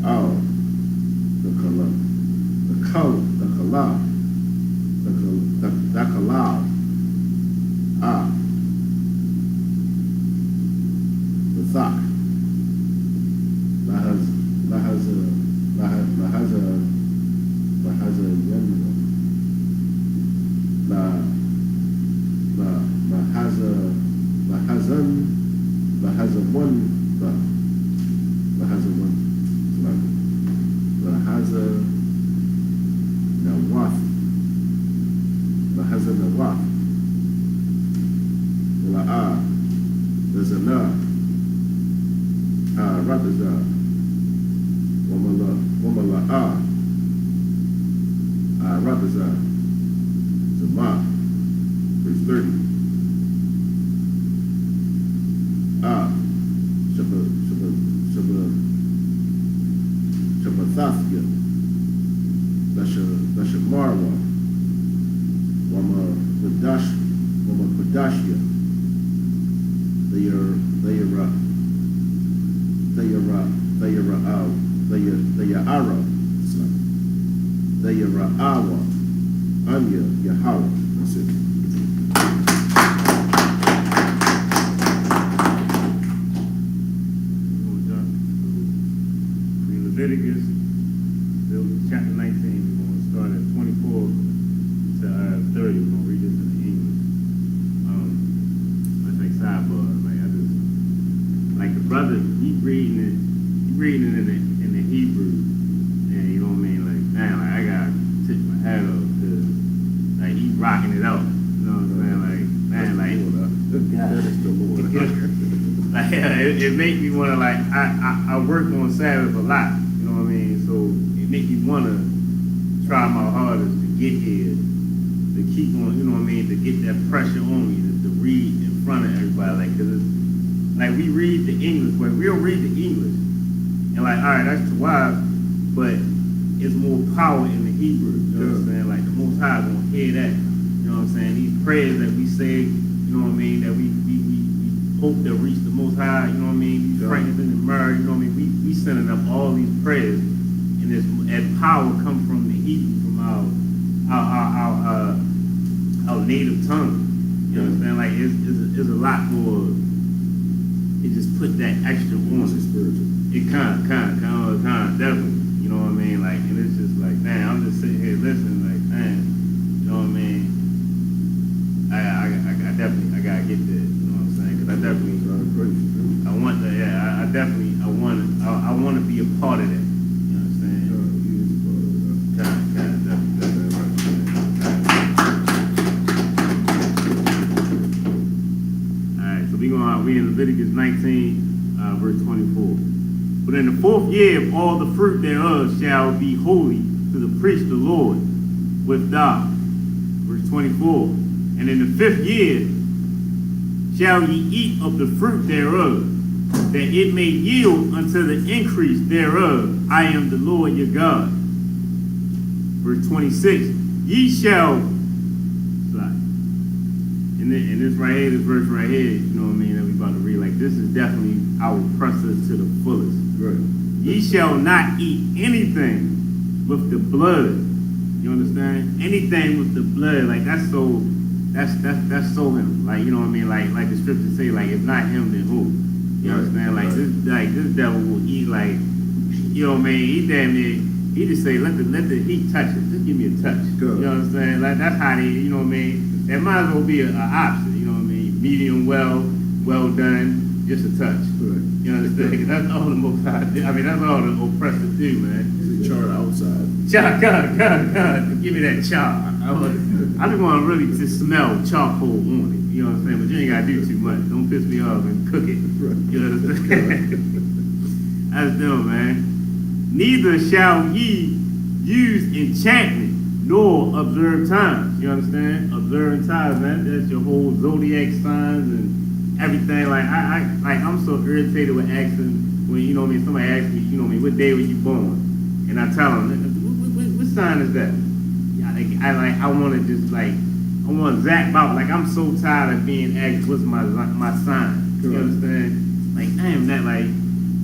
Al, the Kala, the Kalal, the Thak, Zama, verse 30. Shabathasya, Dashamarwa, Wama Kodashya, they are Awa, Anya, Yahweh. That's it. Leviticus, chapter 19, we're going to start at 24 to 30. We're going to read this in the English. Let's say sidebar. Like the brother, he reading it in the Hebrew, and you know what I mean? Like, man, like I got to tip my hat off because like he's rocking it out. You know what I'm saying? Like, man, like, that is the Lord. like, it make me want to, like, I work on Sabbath a lot, you know what I mean? So it make me want to try my hardest to get here, to keep on, you know what I mean, to get that pressure on me, to read in front of everybody, like, cause it's, like, we read the English, but we'll read the English, and like, all right, that's the why, but it's more power in the Hebrew, you know what I'm saying? Like, the Most High gonna hear that, you know what I'm saying? These prayers that we say, you know what I mean, that we hope to reach the Most High, you know what I mean? These Franklin and Murray, you know what I mean? We sending up all these prayers, and this and power come from the Hebrew, from our native tongue. You understand? Like it's a lot more. It just put that extra on it. Spiritual. It kind, definitely. You know what I mean? Like, and it's just like, man, I'm just sitting here listening, like, man, you know what I mean? I definitely, I gotta get there. You know what I'm saying? Because I definitely, I want that. Yeah, I definitely, I want to be a part of that. You know what I'm saying? We in Leviticus 19, verse 24. But in the 4th year of all the fruit thereof shall be holy to the priest the Lord with thou. Verse 24. And in the 5th year shall ye eat of the fruit thereof, that it may yield unto the increase thereof. I am the Lord your God. Verse 26. Ye shall and this right here, this verse right here, you know what I mean, that we about to read, like, this is definitely our press us to the fullest. Right. Ye shall not eat anything with the blood. You understand? Anything with the blood, like, that's so him. Like, you know what I mean? Like the scriptures say, like, if not him, then who? You understand? Like, this devil will eat, like, you know what I mean? He damn near, he just say, let the heat touch it. Just give me a touch. Good. You know what I'm saying? Like, that's how they, you know what I mean? That might as well be an option, you know what I mean? Medium well done, just a touch. Right. You understand? Because that's all the Most High do. I mean, that's all the oppressors do, man. They char outside. God, give me that char. I just want to really just smell charcoal on it. You know what I'm saying? But you ain't got to do too much. Don't piss me off and cook it. Right. You understand? That's them, man. Neither shall ye use enchantment, nor observe times. You understand? Observing times, man. That's your whole zodiac signs and everything. Like I'm so irritated with asking when, you know what I mean, somebody asks me, you know what I mean, what day were you born? And I tell them, what sign is that? I want to just like, I want to zap out. Like, I'm so tired of being asked what's my sign. You understand? Like, I am that, like,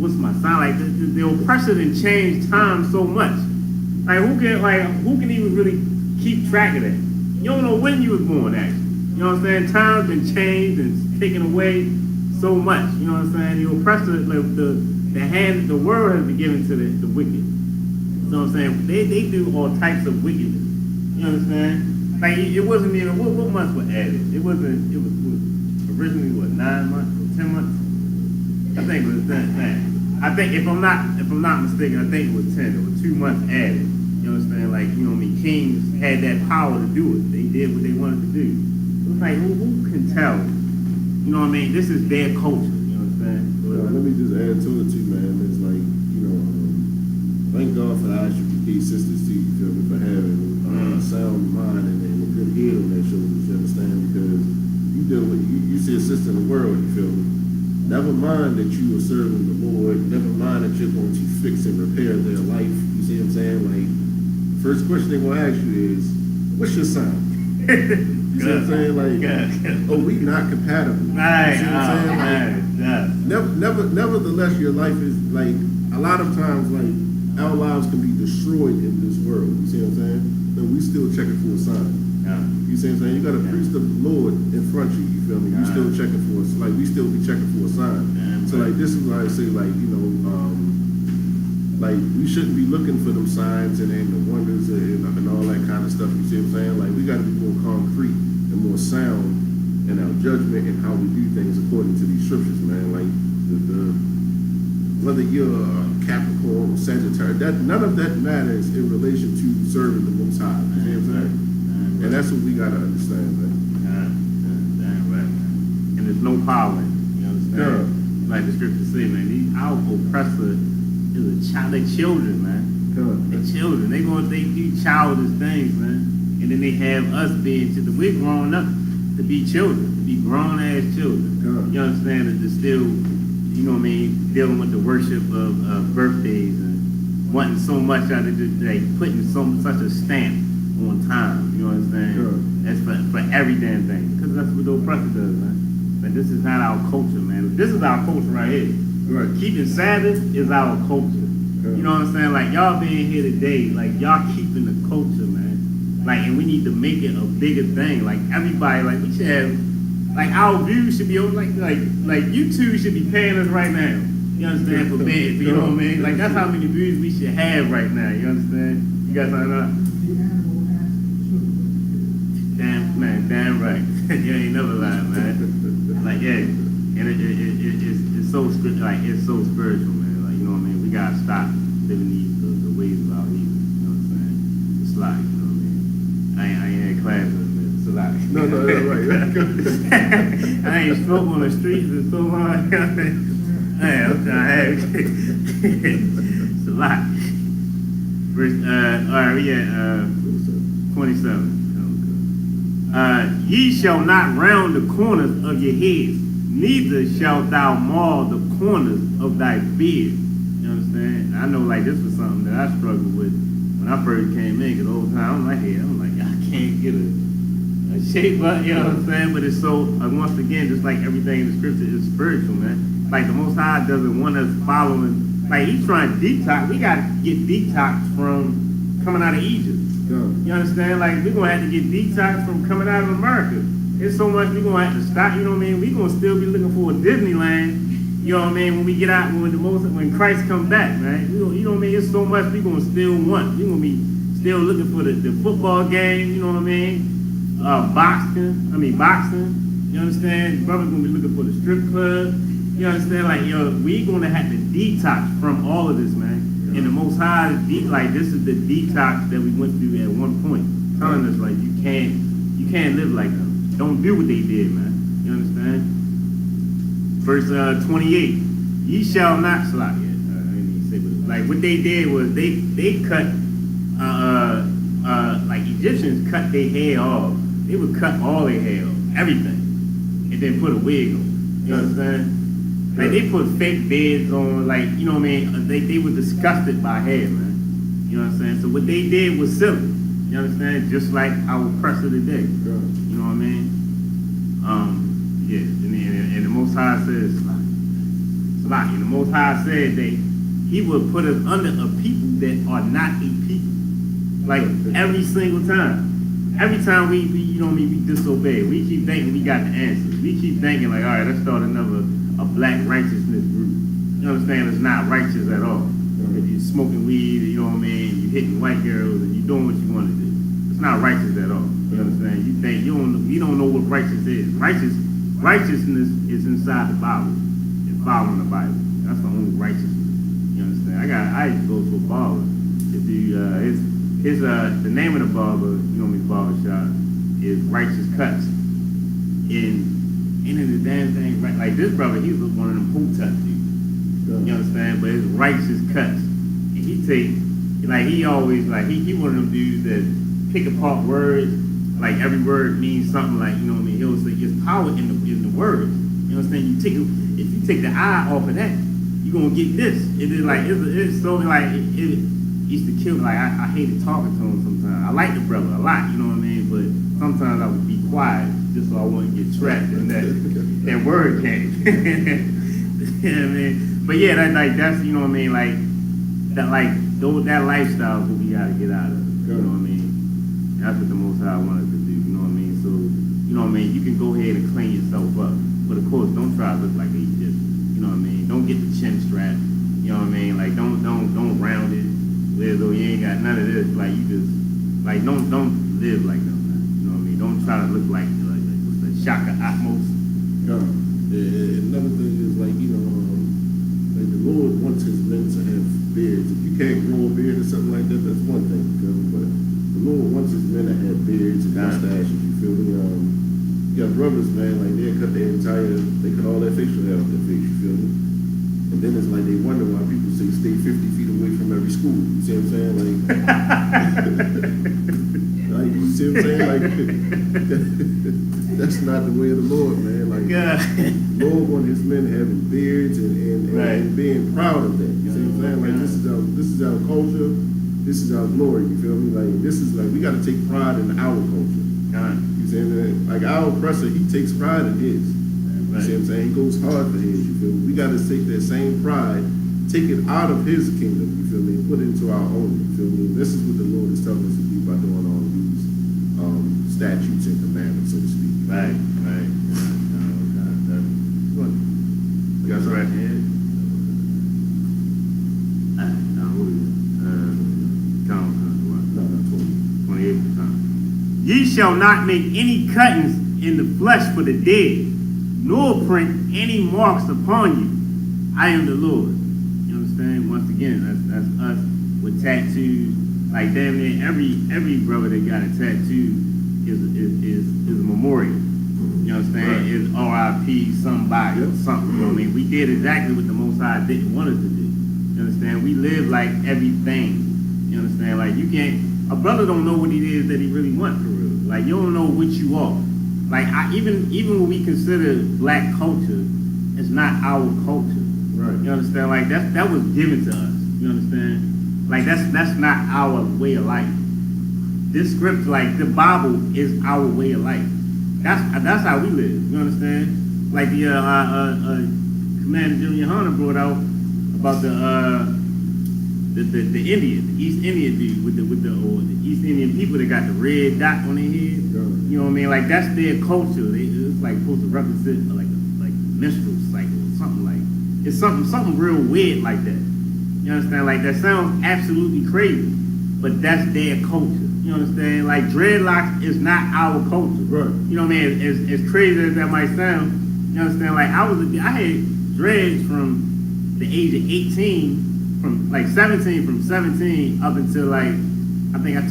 what's my sign? Like, the oppressor done changed time so much. Like, who can even really keep track of that? You don't know when you was born, actually. You know what I'm saying? Time's been changed and taken away so much. You know what I'm saying? The oppressor, the world has been given to the wicked. You know what I'm saying? They do all types of wickedness. You understand? Like, it wasn't even, what months were added? It was originally, 9 months, 10 months? I think it was 10. I think, if I'm not mistaken, I think it was 10. There were 2 months added. You understand? Like, you know what I mean? Kings had that power to do it. They did what they wanted to do. It's like, who can tell? You know what I mean? This is their culture. You know what I'm saying? Well, let me just add to it too, man. It's like, you know, thank God for the Isupk sisters too, you feel me, for having a sound mind and a good head on their shoulders, you understand? Because you deal with, you see a sister in the world, you feel me? Never mind that you are serving the Lord, never mind that you're going to fix and repair their life, you see what I'm saying? Like, first question they will ask you is, what's your sign? You see what I'm saying? Like, oh, we not compatible. Right. You see what I'm saying? Like, nevertheless, your life is like, a lot of times, like, our lives can be destroyed in this world. You see what I'm saying? But we still checking for a sign. Yeah. You see what I'm saying? You got to preach the Lord in front of you. You feel me? You still checking for us. Like, we still be checking for a sign. Yeah, so, like, this is why I say, like, you know, like, we shouldn't be looking for them signs and the wonders and all that kind of stuff. You see what I'm saying? Like, we got to be more concrete and more sound in our judgment and how we do things according to these scriptures, man. Like, whether you're a Capricorn or Sagittarius, none of that matters in relation to serving the Most High. You see what I'm saying? And that's what we gotta understand, man. there's no power in it. You understand? Like the scriptures say, man, our oppressor is a child. They're children, man. They're children. They do childish things, man. And then they have us being children. We're growing up to be children, to be grown ass children. You understand? And to still, you know what I mean, dealing with the worship of birthdays and wanting so much out of it, like putting such a stamp on time. You understand? That's for every damn thing. Because that's what the oppressor does, man. But this is not our culture, man. This is our culture right here. Right. Keeping Sabbath is our culture. You know what I'm saying? Like, y'all being here today, like, y'all keeping the culture, man. Like, and we need to make it a bigger thing. Like, everybody, like, we should have, like, our views should be, like YouTube should be paying us right now. You understand? For bed, you know what I mean? Like, that's how many views we should have right now. You understand? You guys know that? Damn right. You ain't never lied, man. Like, yeah. And it's so like, it's so spiritual, man. Like, you know what I mean? We gotta stop living the ways of our evil. You know what I'm saying? It's like, you know what I mean? I ain't had class with it. It's a lot. No, that's right. I ain't spoke on the streets in so long. Hey, I'm trying to have it. It's a lot. Verse, all right, we at 27. Ye shall not round the corners of your heads, neither shalt thou maul the corners of thy beard. You understand? I know, like, this was something that I struggled with when I first came in, because the whole time I'm like, I can't get a shape up, you know what I'm saying? But it's so, once again, just like everything in the scripture is spiritual, man. Like, the Most High doesn't want us following, like, he's trying to detox. We got to get detox from coming out of Egypt. You understand? Like, we're going to have to get detox from coming out of America. There's so much we're going to have to stop, you know what I mean? We're going to still be looking for a Disneyland, you know what I mean, when we get out, when Christ comes back, right? You know what I mean? There's so much we're going to still want. We're going to be still looking for the football game, you know what I mean? Boxing, you understand? Brother's going to be looking for the strip club, you understand? Like, we're going to have to detox from all of this, man. And the Most High, like, this is the detox that we went through at one point, telling us, like, you can't live like them. Don't do what they did, man. You understand? Verse 28. Ye shall not slaughter. Like, what they did was they cut, like, Egyptians cut their hair off. They would cut all their hair off, everything, and then put a wig on. You understand? Like, they put fake beards on, like, you know what I mean? They were disgusted by hair, man. You know what I'm saying? So what they did was silly. You understand? Just like our oppressor today. You know what I mean? Yeah. And the Most High says, Salaki. And the Most High said that he would put us under a people that are not a people. Like, every single time. Every time we you know what I mean, we disobey. We keep thinking we got the answers. We keep thinking, like, all right, let's start a black righteousness group. You understand? It's not righteous at all. If you're smoking weed, you know what I mean, you're hitting white girls and you're doing what you want to do. It's not righteous at all. You understand? You think you don't know what righteous is. Righteousness is inside the Bible. It's following the Bible. That's the only righteousness. You understand? I used to go to a barber. The name of the barber, you know me, barber shop, is Righteous Cuts. And in the damn thing, right? Like, this brother, he was one of them hootut dudes. You understand? But it's Righteous Cuts. And he always, like, he one of them dudes that pick apart words. Like, every word means something, like, you know what I mean? He'll say, there's power in the words. You understand? If you take the I off of that, you're going to get this. It is like, it's so, like, it used to kill me. Like, I hated talking to him sometimes. I like the brother a lot, you know what I mean? But sometimes I would be quiet just so I wouldn't get trapped in that word game. You know what I mean? But yeah, that's, you know what I mean? Like, that lifestyle is what we got to get out of. You know what I mean? That's what the Most High wanted to do. You know what I mean? So, you know what I mean? You can go ahead and clean yourself up. But of course, don't try to look like an Egyptian. You know what I mean? Don't get the chin strap. You know what I mean? Like, don't round it. Where though you ain't got none of this. Like, you just, like, don't live like them, man. You know what I mean? Don't try to look like what's the Shaka Atmos. Another thing is, like, you know, like, the Lord wants his men to have beards. If you can't grow a beard or something like that, that's one thing. But the Lord wants his men to have beards and mustaches. You feel me? You got brothers, man, like they cut all their facial hair off their face, you feel me? And then it's like they wonder why people say stay 50 feet away from every school. You see what I'm saying? Like, like you see what I'm saying? Like, that's not the way of the Lord, man. Like, Lord want his men having beards and being proud of that. You see what I'm saying? Like, this is our culture. This is our glory. You feel me? Like, this is like we got to take pride in our culture. You see what I'm saying? Like our oppressor, he takes pride in his. You see what I'm saying? He goes hard for his, you feel me? We got to take that same pride, take it out of his kingdom, you feel me, and put it into our own, you feel me? This is what the Lord is telling us to do by doing all of these statutes and commandments, so to speak. Right. You guys right here? No, 28. Ye shall not make any cuttings in the flesh for the dead, nor print any marks upon you. I am the Lord. You understand? Once again, that's us with tattoos. Like damn near every brother that got a tattoo is a memorial. You understand? Is R.I.P. somebody or something. You know what I mean? We did exactly what the Most High didn't want us to do. You understand? We live like everything. You understand? Like you can't. A brother don't know what it is that he really wants for real. Like you don't know what you are. Like even when we consider black culture, it's not our culture. Right. You understand? Like that was given to us. You understand? Like that's not our way of life. This scripture, like the Bible, is our way of life. That's how we live. You understand? Like the Commander Junior Hunter brought out about the Indian, the East Indian dude with the East Indian people that got the red dot on their head. You know what I mean? Like that's their culture. It's like supposed to represent like a menstrual cycle or something like. It's something real weird like that. You understand? Like that sounds absolutely crazy, but that's their culture. You understand? Like dreadlocks is not our culture. Right. You know what I mean? As crazy as that might sound, you understand? Like I had dreads from the age of 18, from 17 up until like I think I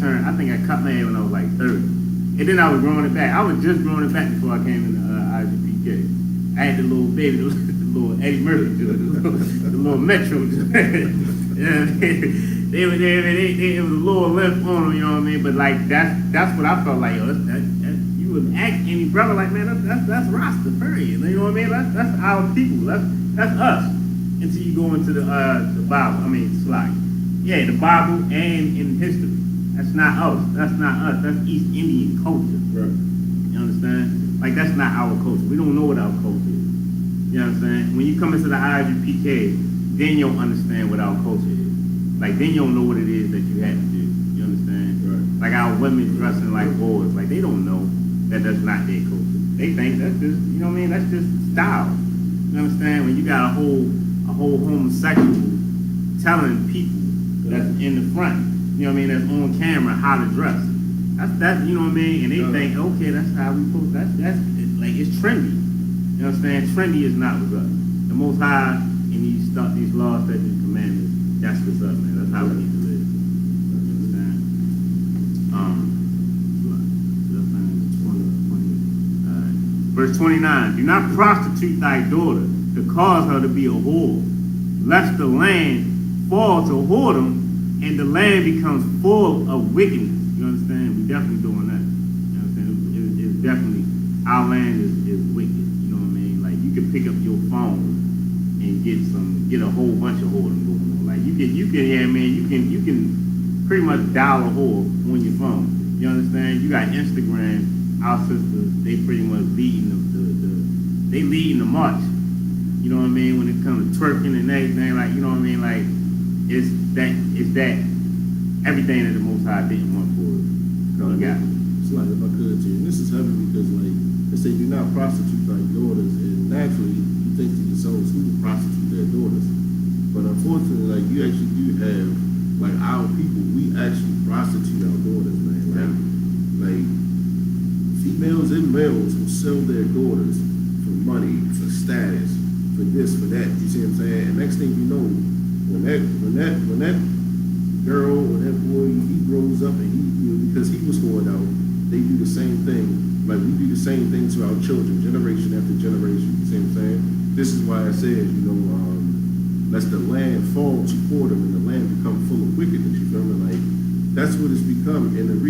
cut my hair when I was like 30. And then I was growing it back. I was just growing it back before I came into IGPK. I had the little baby, the little Eddie Murphy, the little Metro. Yeah, it was a little left on them, you know what I mean? But like that's what I felt like. Yo, you would ask any brother like, man, that's Rasta, period. You know what I mean? That's our people. That's us. Until you go into the Bible. I mean, it's like, yeah, the Bible and in history. That's not us. That's not us. That's East Indian culture. Right. You understand? Like that's not our culture. We don't know what our culture is. You know what I'm saying? When you come into the IGPK, then you'll understand what our culture is. Like then you'll know what it is that you had to do. You understand? Right. Like our women dressing like boys. Like they don't know that that's not their culture. They think that's just, you know what I mean? That's just style. You understand? When you got a whole homosexual telling people that's in the front, you know what I mean, that's on camera how to dress. That's you know what I mean? And they think, okay, that's how we post. That's like it's trendy. You understand? Trendy is not what's up. The Most High and these laws, statutes, and commandments, that's what's up, man. That's how we need to live. You understand? Verse 29, do not prostitute thy daughter to cause her to be a whore, lest the land fall to whoredom and the land becomes full of wickedness. You understand? We're definitely doing that. You understand? It's definitely, our land is wicked. You know what I mean? Like you can pick up your phone and get a whole bunch of whoredom going on. Like you can you can pretty much dial a whore on your phone. You understand? You got Instagram. Our sisters, they pretty much leading they leading the march. You know what I mean? When it comes to twerking and everything, like you know what I mean? Like it's that everything that the Most High didn't want for us. It's like if I could too. And this is heavy because like they say do not prostitute thy daughters, and naturally you think to yourselves who would prostitute their daughters. But unfortunately, like you actually do have like our people, we actually prostitute our daughters, man. Like females and males will sell their daughters for money, for status, for this, for that. You see what I'm saying? And next thing you know, when that girl or that boy he grows up and he because he was going out, they do the same thing Like we do the same thing to our children, generation after generation. You see what I'm saying? This is why I said, lest the land fall to them and the land become full of wickedness. You feel me? Like that's what it's become. And the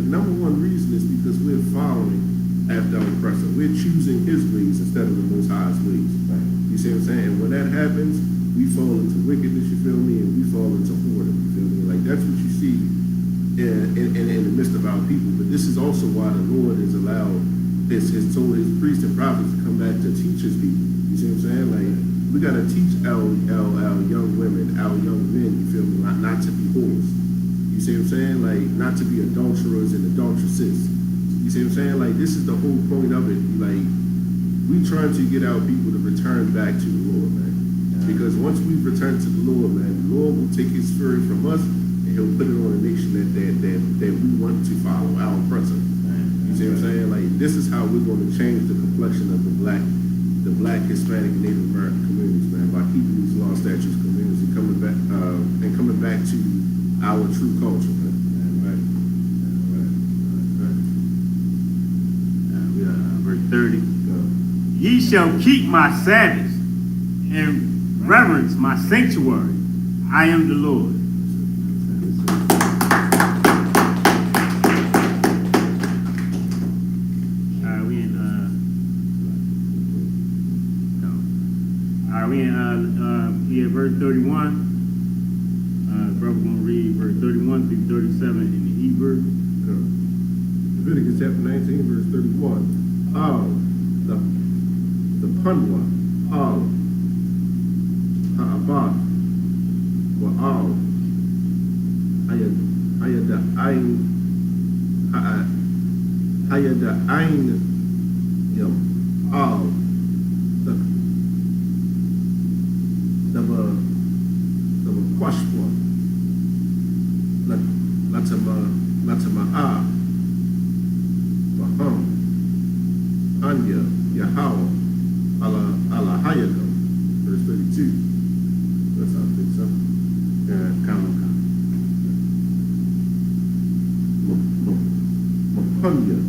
number one reason is because we're following after our oppressor. We're choosing his ways instead of the Most High's ways. Right? You see what I'm saying? And when that happens, we fall into wickedness. You feel me? And we fall into whoredom. You feel me? Like that's what you see in the midst of our people. But this is also why the Lord has allowed has told his priests and prophets to come back to teach his people. You see what I'm saying? Like we gotta teach our young women, our young men, you feel me, not to be whores. You see what I'm saying? Like not to be adulterers and adulteresses. You see what I'm saying? Like this is the whole point of it. Like we trying to get our people to return back to the Lord, man. Because once we return to the Lord, man, the Lord will take his spirit from us and he'll put it on a nation that we want to follow, our oppressor. You see what I'm saying? Like this is how we're going to change the complexion of the black, Hispanic, and Native American communities, man, by keeping these law, statutes, communities, and coming back to our true culture, man. Right. We are verse 30. Ye shall keep my Sabbaths and reverence my sanctuary. I am the Lord. We at verse 31. Brother gonna read verse 31 through 37 in the Hebrew. Leviticus chapter 19, verse 31. The Punwa, Ha'abah, Wa'al, Hayada'ain, the Quashwa, Latama'a, Baham, Anya, Yahweh, Allah Hayakam, verse 32. That's how I think so. Come. Mapunya,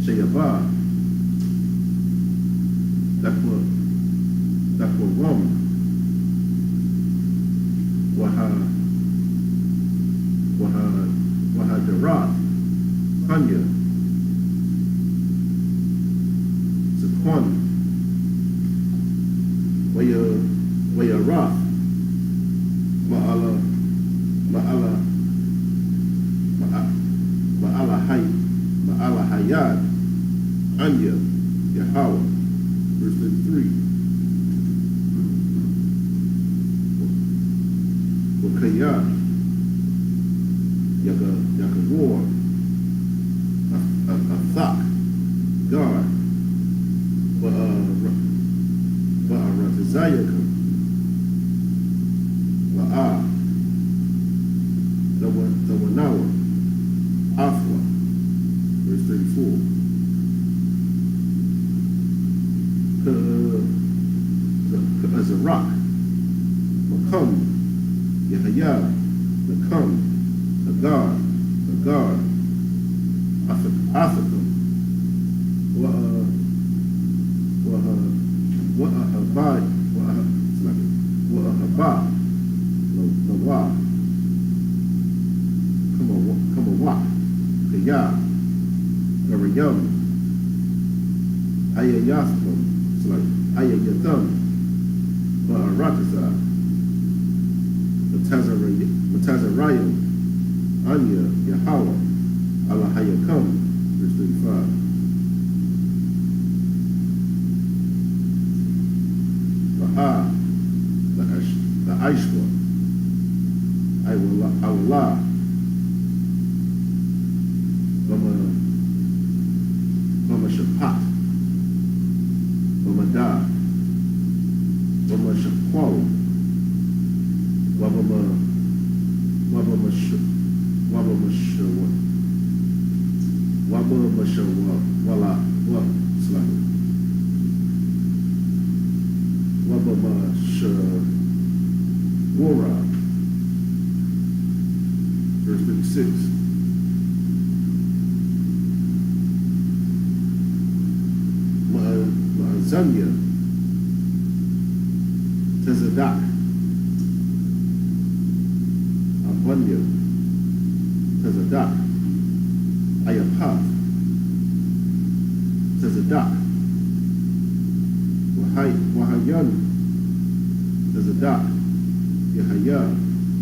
Shayabah, Dakwa Ram, Wahadarat, Hanya, Zaquan, Wayarath, Ma'ala Hayad, Anya, Yahweh, verse 33. Wakayah, Yakawar, Athak, God, Ratazayakam, Wa'ah, the Wanawa, Afwa, verse 34. As a rock, Makam, Yahya, Nakam, Agar, Athakam, Wa'ahabah, Lawa, Kamawak, Kaya, Garayam, Ayayatham, it's like Ayayatham, Ma'aratazah, Matazarayim, Anya, Yahweh, Allah Hayakam, verse 35. Baha, the Aishwa, Allah, Mama Shapat, Mama Da, Mama Shakwal, Wabama verse 56. Azunya, Tezadak, Abunya, Tezadak, Ayapath, Tezadak, Wahayan, Tezadak, Yahaya,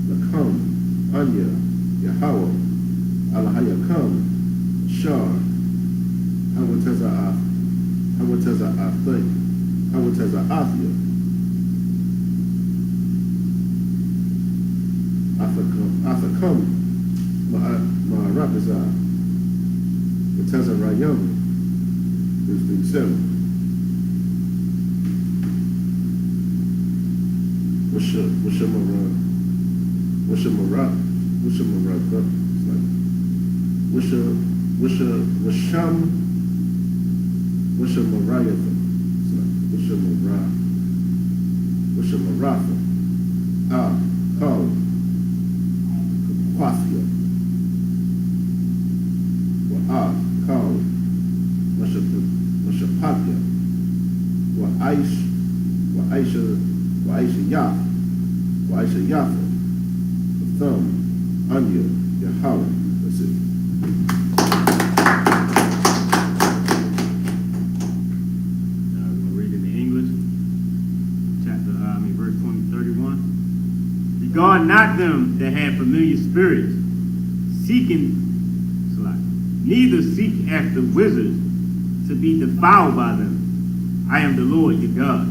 Lakam, Anya, Yahweh, Alahayakam, Shar, Hawataza'ath, Hawataza'athik, Hawataza'athia, Athakam, Ma'arabazah, Watazarayam, verse 37. Wishamarafa, Kal, Quathia, Kal, Washapatya, Wa'aisha Yaf, Wa'aisha Yafa, the thumb, Anya, Yahweh. That's it. Regard not them that have familiar spirits, neither seek after wizards to be defiled by them. I am the Lord your God.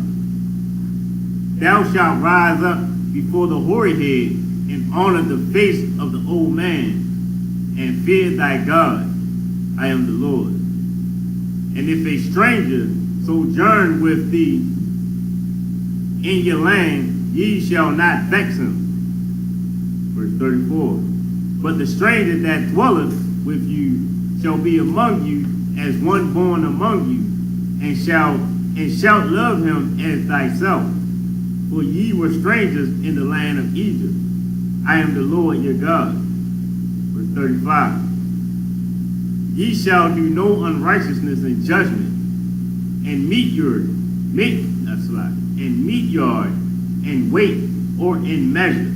Thou shalt rise up before the hoary head and honor the face of the old man and fear thy God. I am the Lord. And if a stranger sojourn with thee in your land, ye shall not vex him. Verse 34. But the stranger that dwelleth with you shall be among you as one born among you, and shalt love him as thyself. For ye were strangers in the land of Egypt. I am the Lord your God. Verse 35. Ye shall do no unrighteousness in judgment, and meet yard, and weight, or in measure.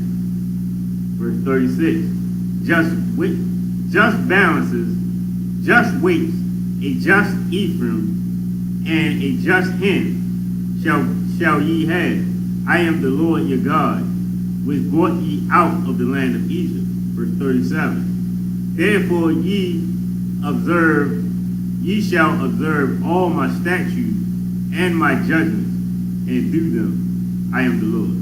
Verse 36. Just balances, just weights, a just Ephraim, and a just hin shall ye have. I am the Lord your God, which brought ye out of the land of Egypt. Verse 37. Therefore ye shall observe all my statutes and my judgments, and do them. I am the Lord.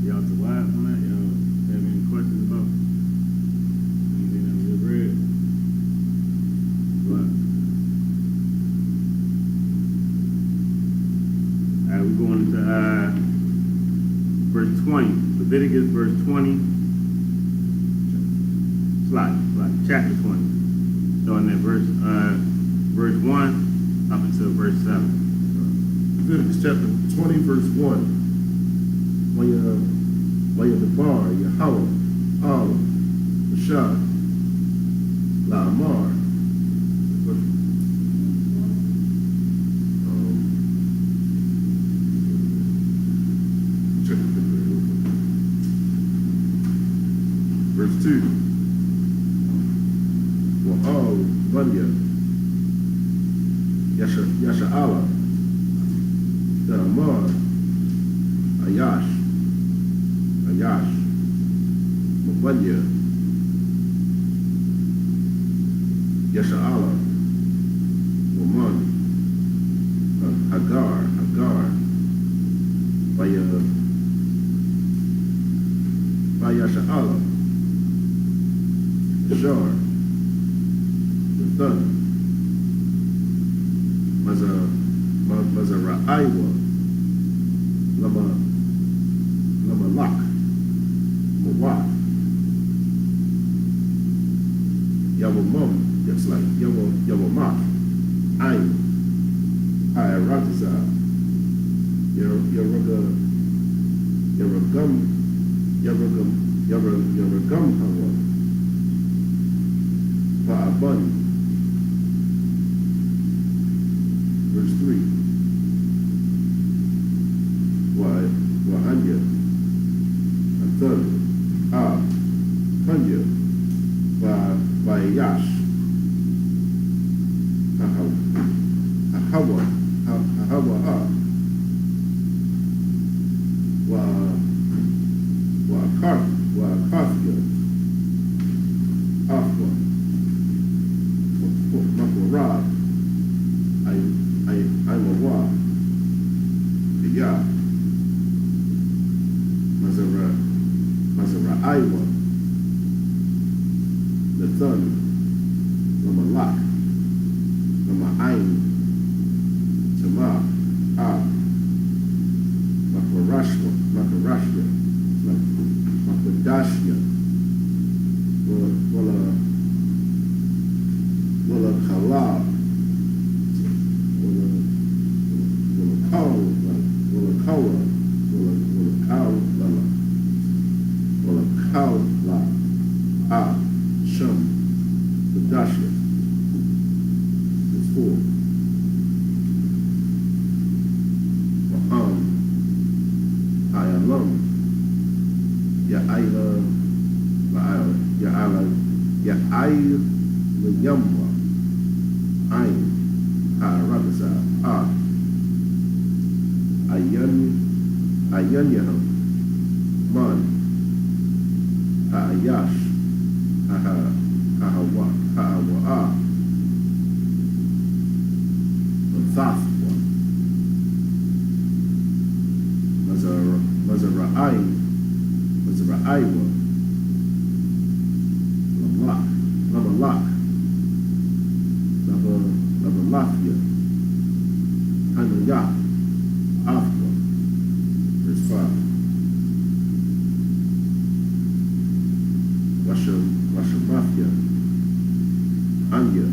Y'all survived on that? Y'all have any questions about anything that we just read? What? Alright, we're going to verse 20. Leviticus verse 20. Chapter 20. Starting at verse 1 up until verse 7. Leviticus chapter 20, verse 1. Wayadabar, Yahweh, Al, Bashar, La'amar. Verse 2. Wa'al, Vanya, Yasha'ala, La'amar, Ayash, Mabanya, Yasha'ala, Waman, Hagar, Yasha'ala, Shar, Nathan, Mazaraiwa, Lamalak, Mawak, Yawamam, that's like Yawamak, Ain, Ayaratiza, Yaragam Hawa, Ba'abani. Verse 3. Wa'anya. Athan. Tanya. Ba'yash. Hawa. Wa'akafya. Afwa. Makorab. I'm a wa. Ya. Mazara Iwa. Nathan. Lamalak. Lama'ain. Tama. Makarashya. Makadashya. Wala Kalab. Shum, the Dashya. It's 4. Ayalam, Yamwa, Ayn, Rakasa, Ayanyaham, Man, Ayash, Hahawa, Thafwa, Mazaraiwa, Lamalak, Lamalafia, Hanaya, Afwa, verse 5. Rashamafia, Anya,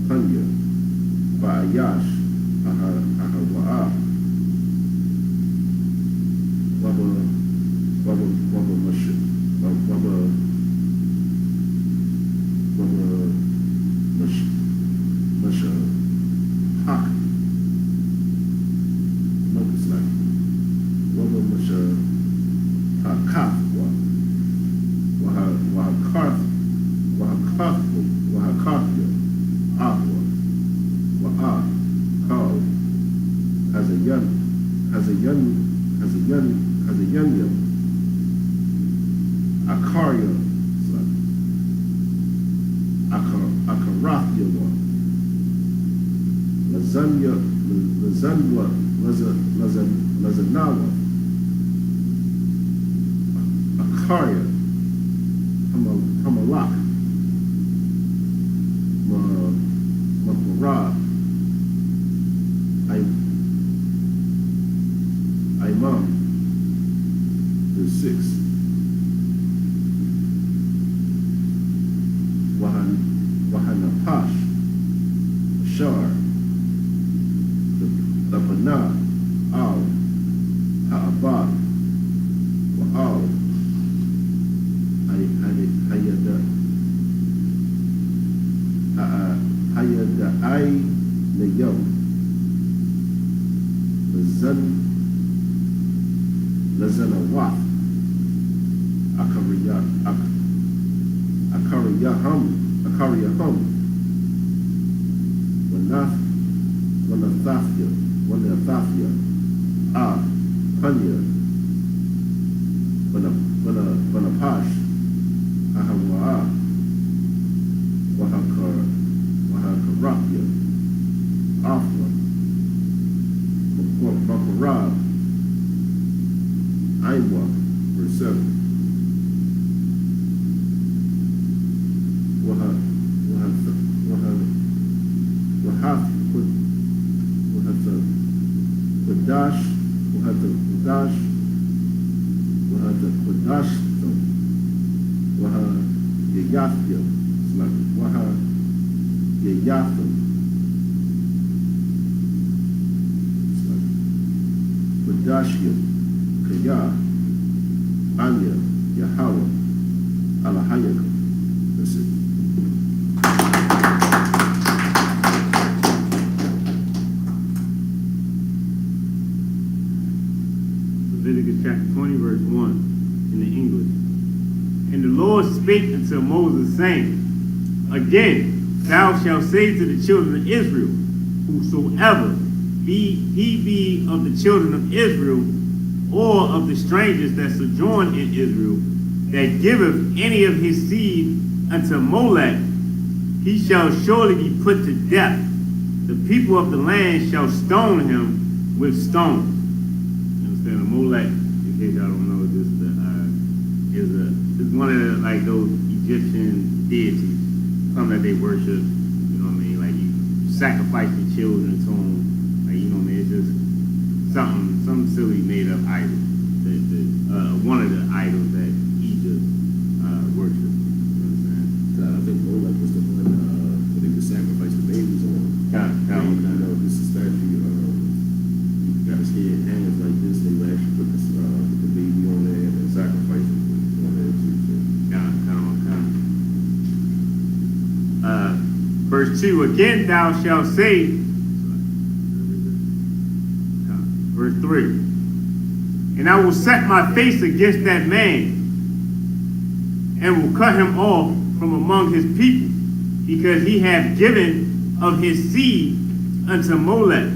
Hanya, Ba'ayash, Ahawa'a, Waba Masha, Hak, Mokuslak, Waba Masha, Hakafwa, Wahakafya, Aqua, Wa'a, Kal, has a young, Akaria, Akarathia, Lazanawa, Akaria, Hamalak, Makorab, Imam, verse 6. Wahanapash, Ashar, the Panah, Al, Ha'abad, Wa'al, Hayada'ai, Nayam, Lazanawaf, Akariyaham, Wanathafia, Hanya, Vanapash, Ahawa'a, Wahakarapia, Afla, Makorab, Ainwa, verse 7. Dashya, Kaya, Anya, Yahweh, Alahayaka, the That's it. Leviticus chapter 20, verse 1 in the English. And the Lord spake unto Moses, saying, Again, thou shalt say to the children of Israel, whosoever he be of the children of Israel, or of the strangers that sojourn in Israel, that giveth any of his seed unto Molech, he shall surely be put to death. The people of the land shall stone him with stones. You understand? A Molech, in case y'all don't know, this is one of the, like those Egyptian deities, something that they worship. You know what I mean? Like you sacrifice your children to them. Like, you know what I mean? It's just some silly made up idol. One of the idols that Egypt worship. You know what I'm saying? I think Molech was the one that they could sacrifice the babies on. You know, this is statue. You got his head, hands like this. They would actually put the baby on there and sacrifice it on there too. So. Verse 2, again thou shalt say, verse 3, and I will set my face against that man, and will cut him off from among his people, because he hath given of his seed unto Molech,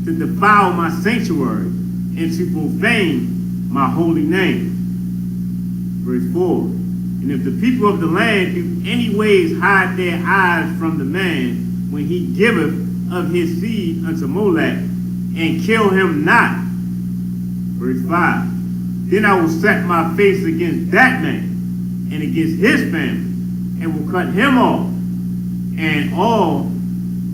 to defile my sanctuary, and to profane my holy name. Verse 4, and if the people of the land do any ways hide their eyes from the man, when he giveth of his seed unto Molech, and kill him not. Verse 5, then I will set my face against that man, and against his family, and will cut him off, and all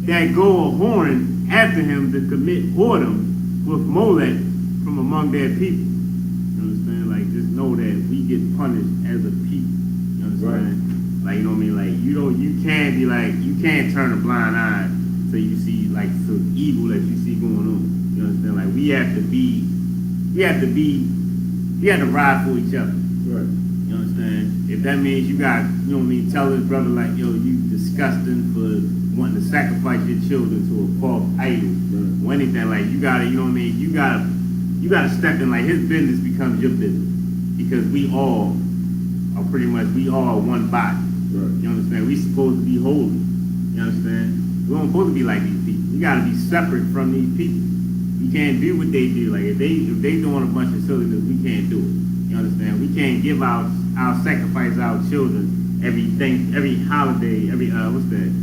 that go a-whoring after him to commit whoredom with Molech from among their people. You understand? Like, just know that we get punished as a people. You understand? Right. Like, you know what I mean? Like, you can't be like, you can't turn a blind eye so you see, like, some evil that you see going on. You understand? Like, we have to ride for each other. Right. You understand? If that means you got, you know what I mean, tell his brother, like, yo, you disgusting for wanting to sacrifice your children to a false idol, right, or anything, like, you gotta, you know what I mean, you gotta step in, like, his business becomes your business, because we all are one body. Right. You understand? We supposed to be holy. You understand? We don't supposed to be like these people. We gotta be separate from these people. We can't do what they do. Like, if they doing a bunch of silliness, we can't do it. You understand? We can't give our sacrifice our children every holiday, every Halloween.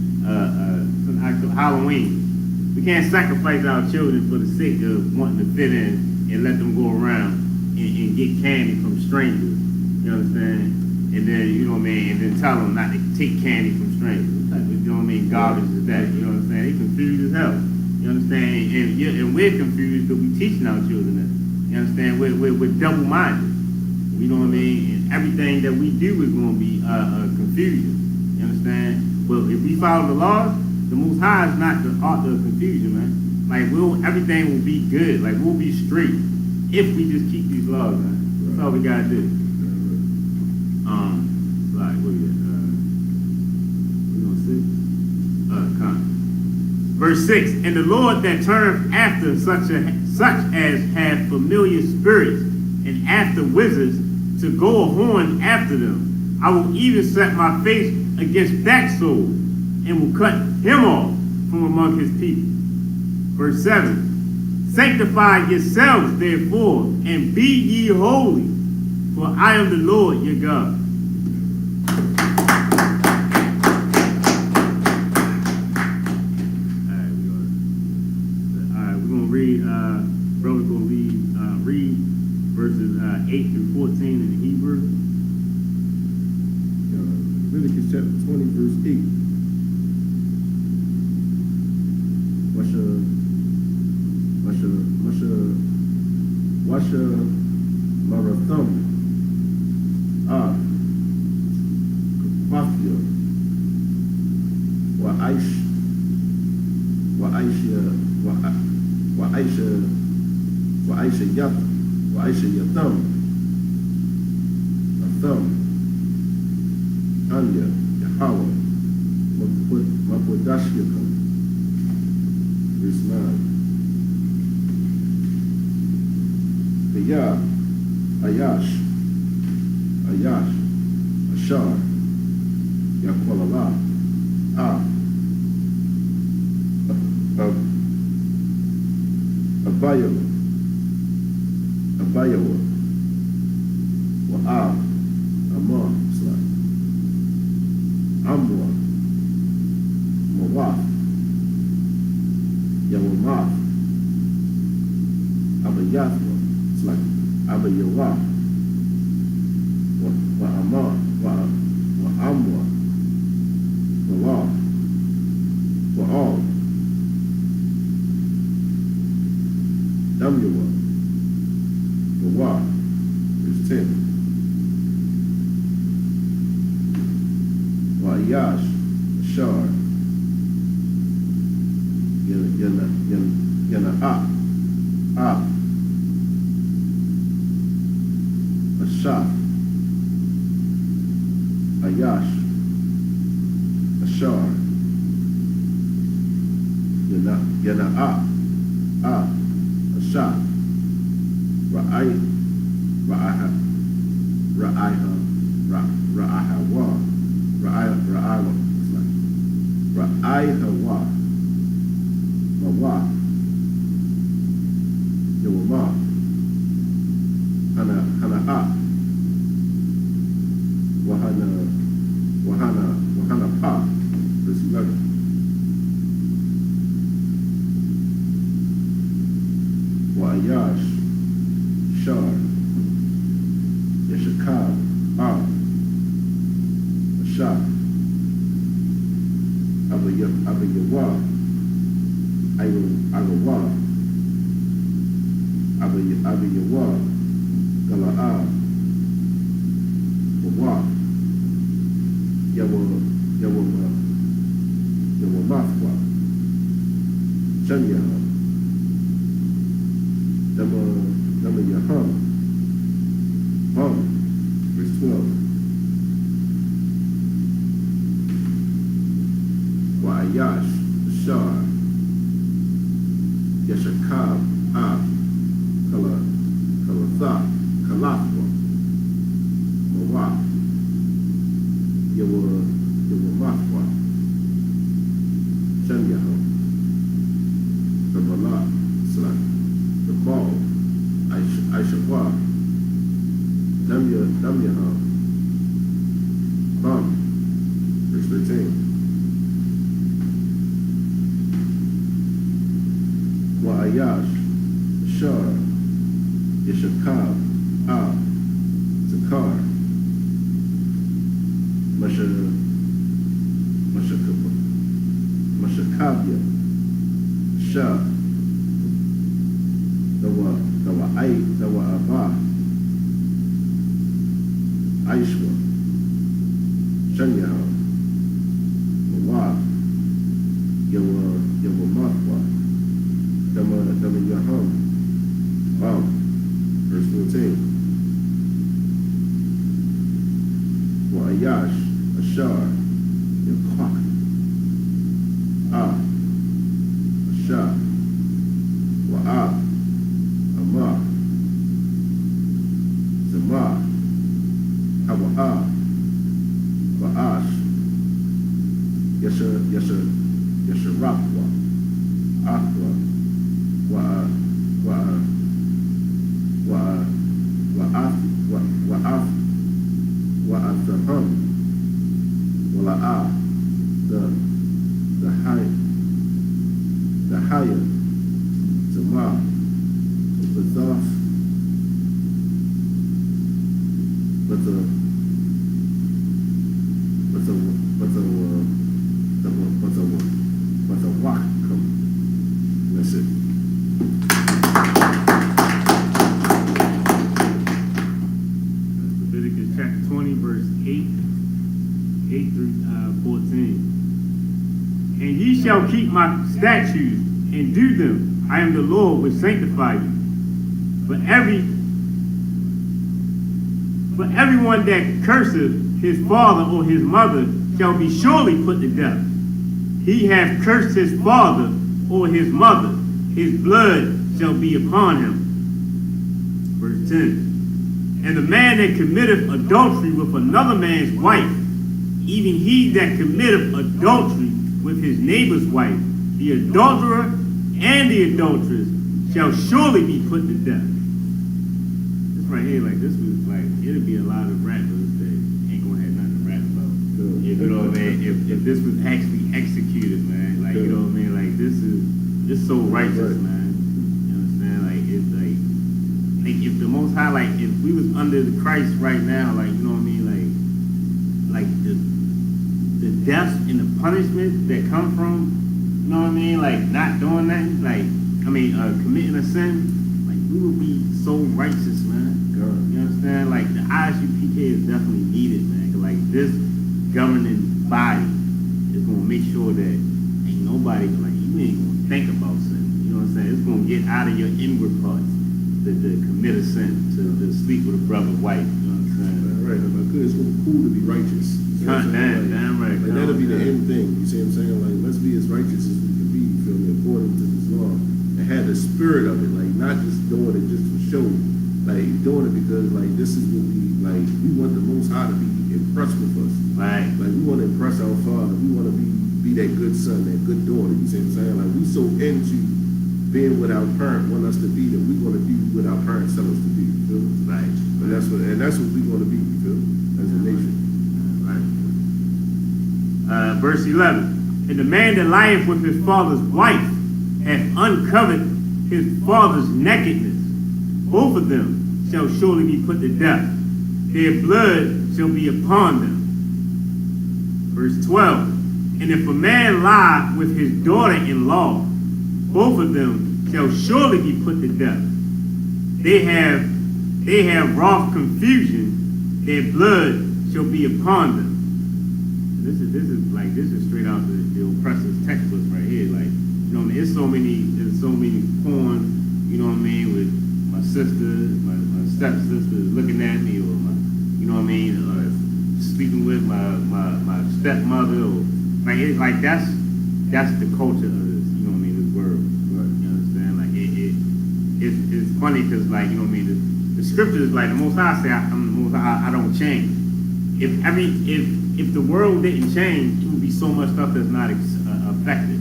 We can't sacrifice our children for the sake of wanting to fit in and let them go around and get candy from strangers. You understand? And then, you know what I mean, and then tell them not to take candy from strangers. You know what I mean? Garbage is that. You know what I'm saying? They confused as hell. You understand? And we're confused because we're teaching our children that. You understand? We're double-minded. You know what I mean? And everything that we do is going to be confusion. You understand? Well, if we follow the laws, the Most High is not the author of confusion, man. Like, everything will be good. Like, we'll be straight if we just keep these laws, man. That's all we got to do. Like, what we got? Verse 6, and the Lord that turneth after such as have familiar spirits and after wizards to go a-whoring after them, I will even set my face against that soul and will cut him off from among his people. Verse 7, sanctify yourselves therefore and be ye holy, for I am the Lord your God. Brother's going to read verses 8 through 14 in the Hebrew. Leviticus chapter 20, verse 8. Washa Marathum. Mafia. Wa'aisha Yathum, Anya, Yahweh. verse 9. Ayash, Ashar, Yakwalala, Abayawa, Wa'ab, Amar, Amwa, Mawaf, Yawamaf, Abayathwa, it's like Abayawaf, Wa'amar, Wa'amwa, Wa'al, Wa'al, Damyawa, Wawa, verse 10. Wa'ayash, Ashar, Yana, Ashaf, Ayash, Ashar, Yana, Ashaf, Ra'ahawa, Mawa, Yawama, Hana'a, Wahana Pa, verse 11. Wa'ayash, Shar, Yashakab, Ashak, Abayawa, Agawa, Abayawa, Gala'ab, Wawa, Yawamafwa, Shanya, Dama Yaham, verse 12. Wa'ayash, Shar, Yashakab, Kalatha, Kalafwa, Mawa, Yawamafwa, Shanyaham, the Bala, the Ball, Aishawa, Damyaham, verse 13. Wa'ayash, Shar, Yashakab, Zakar, Mashakabya, Shah, Dawa Abba, Aishwa, Shanyaham, Mawab, Yawamafwa, Dama Yaham, verse 14. Wa'ayash, Ashar, Yakwak, Ashar, Wa'ab, Amar, Zamar, Hawa'ab, Wa'ash, Yasharapwa, Aqua, Wa'athaham, Wala'a, the higher, Zamar, Bazaf, but the walk come. That's it. Leviticus chapter 20, verse 8 through 14. And ye shall keep my statutes and do them. I am the Lord which sanctify you. For everyone that curseth his father or his mother shall be surely put to death. He hath cursed his father or his mother, his blood shall be upon him. Verse 10. And the man that committeth adultery with another man's wife, even he that committeth adultery with his neighbor's wife, the adulterer and the adulteress shall surely be put to death. This right here, like, this was like, it'll be a lot of rappers that ain't gonna have nothing to rap about. If, you know what I mean? If this was actually executed, man, like, you know what I mean? Like, this is so righteous, man. You understand? Like, it's like if the Most High, like, if we was under the Christ right now, like, you know what I mean? Like the deaths and the punishment that come from, you know what I mean? Like, not doing that, like, committing a sin, like, we would be so righteous, man. You understand? Like, the ISUPK is definitely needed, man. 'Cause, like, this governing body is gonna make sure that ain't nobody, like, you ain't gonna think about sin. You know what I'm saying? It's gonna get out of your inward parts to commit a sin, to sleep with a brother's wife. You know what I'm saying? Right, it's gonna be cool to be righteous. You know Damn right. Like, that'll be the end thing. You see what I'm saying? Like, let's be as righteous as we can be, you feel me, according to this law. And have the spirit of it, like, not just doing it just for show. Like, doing it because, like, this is what we want the Most High to be impressed with us. Right. Like, we want to impress our Father. We want to be that good son, that good daughter. You see what I'm saying? Like, we so into being what our parent want us to be that we want to be what our parents tell us to be. You feel me? Right. And that's what we want to be. You feel me? As a nation. Right. Verse 11. And the man that lieth with his father's wife hath uncovered his father's nakedness. Both of them shall surely be put to death. Their blood shall be upon them. Verse 12. And if a man lie with his daughter-in-law, both of them shall surely be put to death. They have wrought confusion, their blood shall be upon them. This is straight out the oppressor's textbook right here. Like, you know what I mean? There's so many porn, you know what I mean, with my sister, my stepsister looking at me, or my, you know what I mean, sleeping with my stepmother, or like that's the culture of this, you know what I mean, this world. Right. You understand? Like it's funny because, like, you know what I mean, the scriptures, like, the Most High say, I'm the Most High, I don't change. If the world didn't change, it would be so much stuff that's not affected.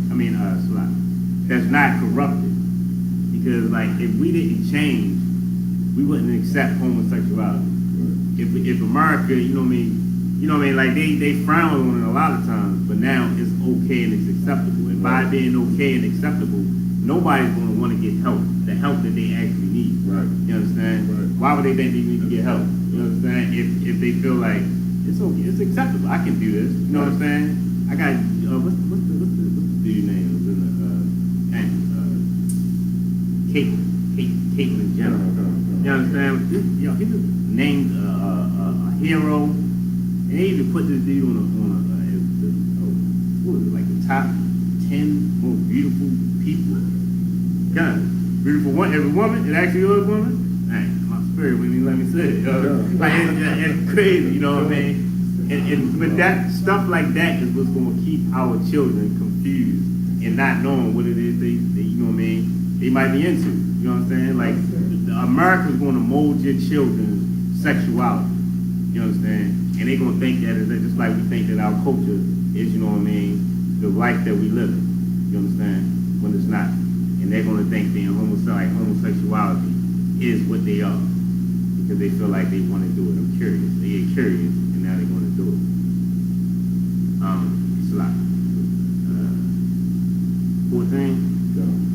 That's not corrupted. Because, like, if we didn't change, we wouldn't accept homosexuality. Right. If America, you know what I mean, like, they frown on it a lot of times, but now it's okay and it's acceptable. And by being okay and acceptable, nobody's going to want to get help, the help that they actually need. Right. You understand? Right. Why would they think they need to get help? You understand? If they feel like it's okay, it's acceptable, I can do this. You know what I'm saying? I got what's the dude name? It was in the Caitlyn Jenner. You understand? He was named a hero, and they even put this dude on what was it, like the top 10 most beautiful people. God, beautiful one, every woman, it actually was a woman. Man, my spirit wouldn't even let me say it. Like, it's crazy, you know what I mean? But that stuff like that is what's going to keep our children confused and not knowing what it is they you know what I mean, they might be into. You know what I'm saying? Like, America's going to mold your children's sexuality. You understand? And they're going to think that is just like we think that our culture is, you know what I mean, the life that we live in. You understand? When it's not. And they're going to think that homosexuality is what they are. Because they feel like they want to do it. I'm curious. They get curious, and now they want to do it. It's a lot. 14.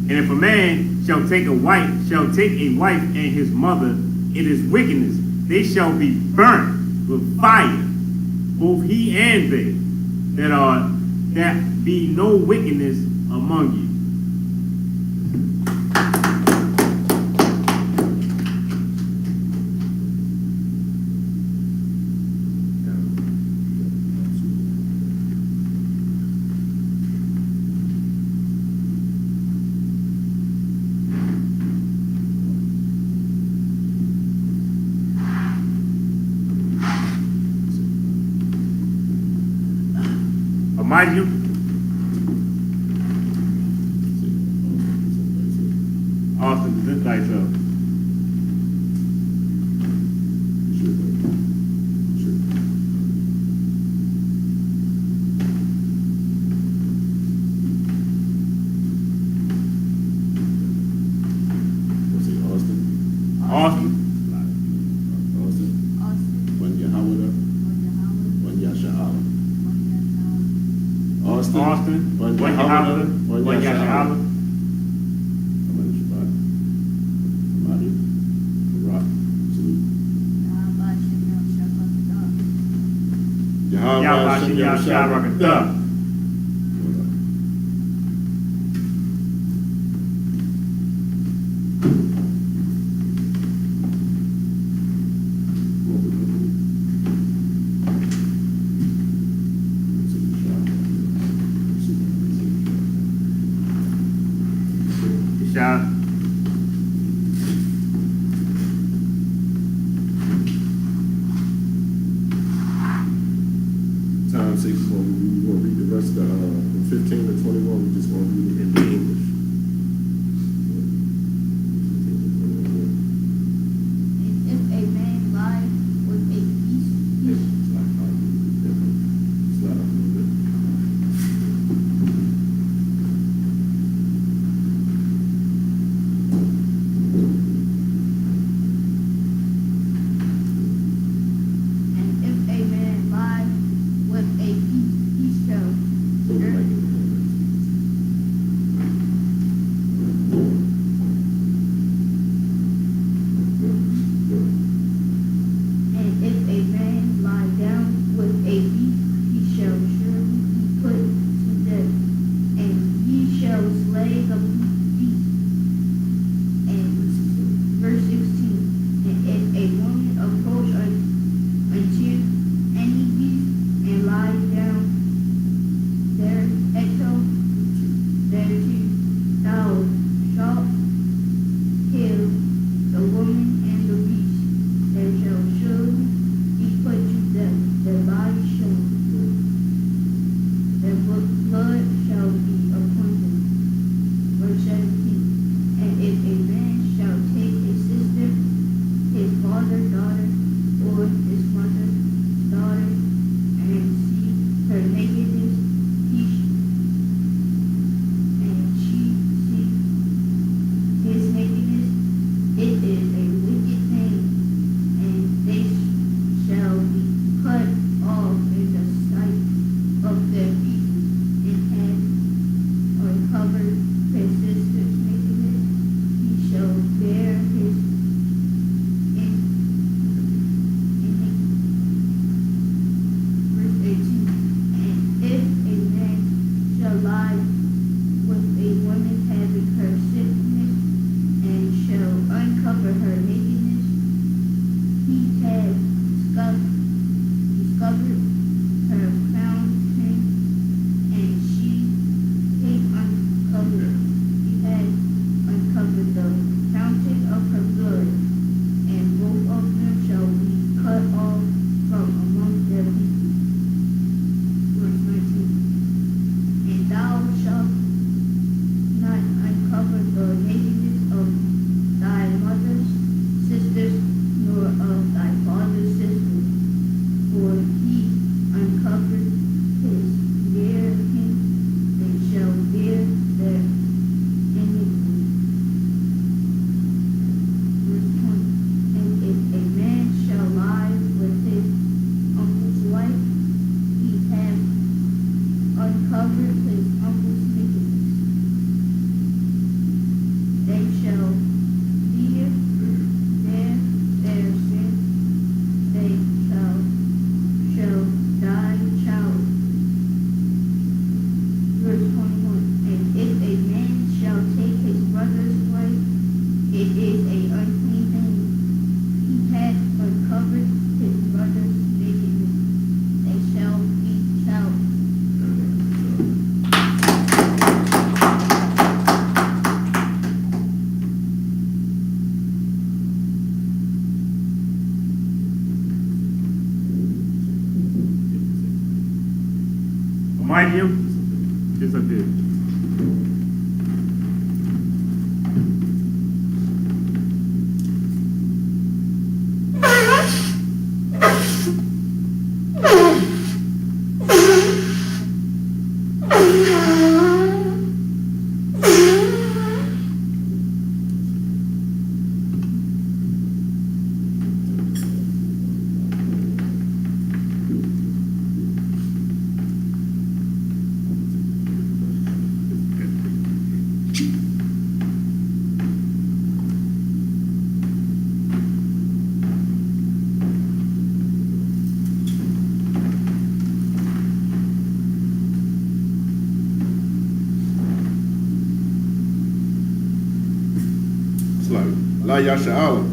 And if a man shall take a wife and his mother, it is wickedness. They shall be burnt with fire, both he and they, that be no wickedness among you. Mind you, Austin, one Yahala, one Yashala. Yahweh Shem Yahshua. Time 6 is we're going to read the rest of from 15 to 21. We're just going to read it in the English. And if a man lie with a beast, Slide up a little bit. and if a man lie with a beast, he shall And if a man lie down with a beast, he shall surely be put to death, and ye shall slay the beast. And verse 16, and if a woman approach unto any beast and lie down thereto, thou shalt kill the woman and the beast. They shall surely be put to death. Their body shall their blood shall be appointed. Verse 17. And if a man shall take his sister, his father's daughter, or his mother's daughter, and see her nakedness, she see his nakedness, it is a wicked thing, and they shall be cut off in the sight of their people, and have uncovered his sister's nakedness, he shall bear his verse 18. And if a man shall lie with a woman having her sickness, and shall uncover her nakedness, he has discovered her fountain, and she has uncovered. He has uncovered the fountain of her blood, and both of them shall be cut off from among their people. Verse 19. And thou shalt not uncover the nakedness of thy mother's sisters, nor of thy father's sisters, for he uncovered his, bear him, they shall bear their iniquity. Verse 20. And if a man shall lie with his uncle's wife, he hath uncovered his uncle's nakedness. They shall bear their sin, they shall die child. Verse 21. And if a man shall take his brother's wife, it is a unclean thing. He hath uncovered his brother's nakedness. They shall be child. Mighty him, disappear. by Yasha Allah.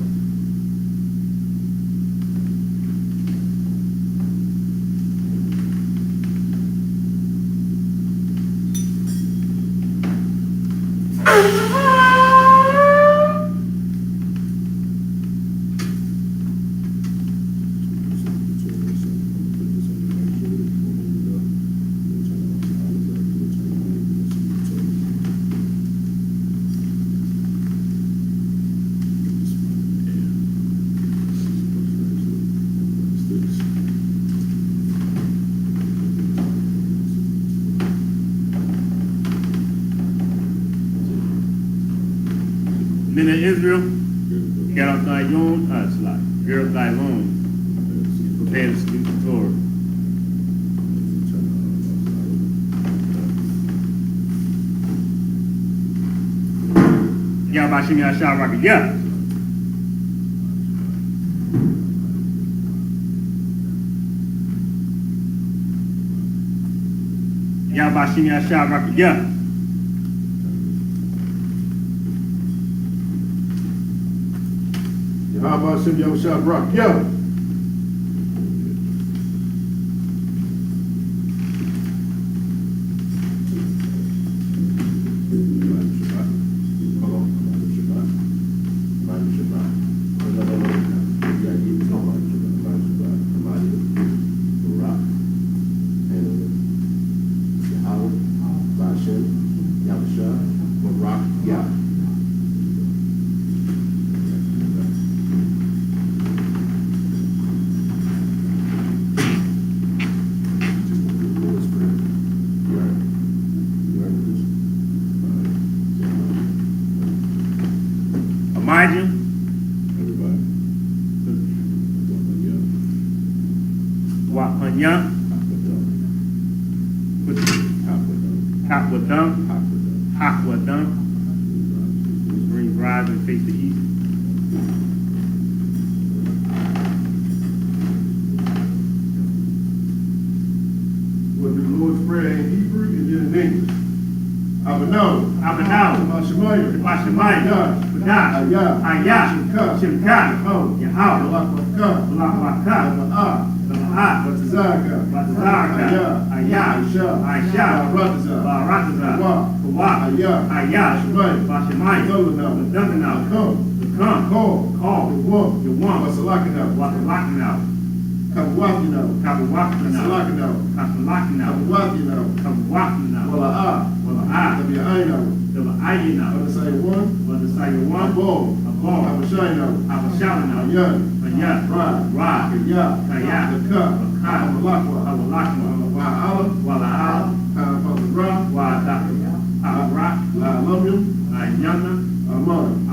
Men of Israel, get out thy own slide, gird up thy loins, prepare to speak the Torah. Yahbashim Yashar Rakiyah. Yahbashim Yashar Rakiyah. How about Shem Yahushua Barak? Yo! Elijah, Wakanya, Hakwadam, bring rise and face the east. What the Lord's Prayer in Hebrew and then in English. Abanaw, Mashamayim, Ayah, Shimka, Yahweh, Yahweh, Balak, Batazaka, Ayah, Aisha, Barataza, Kawak, Ayah, Bashamayim, Dunganau, Call, Yawam, Wasalakana, Kabuwakinau, Kabuwakinau, Wala, Tabi'ayinau, Wadasayawam, Abol, Abashalinau, Ayah, Ra, Kaya, Awalakwa, Wala,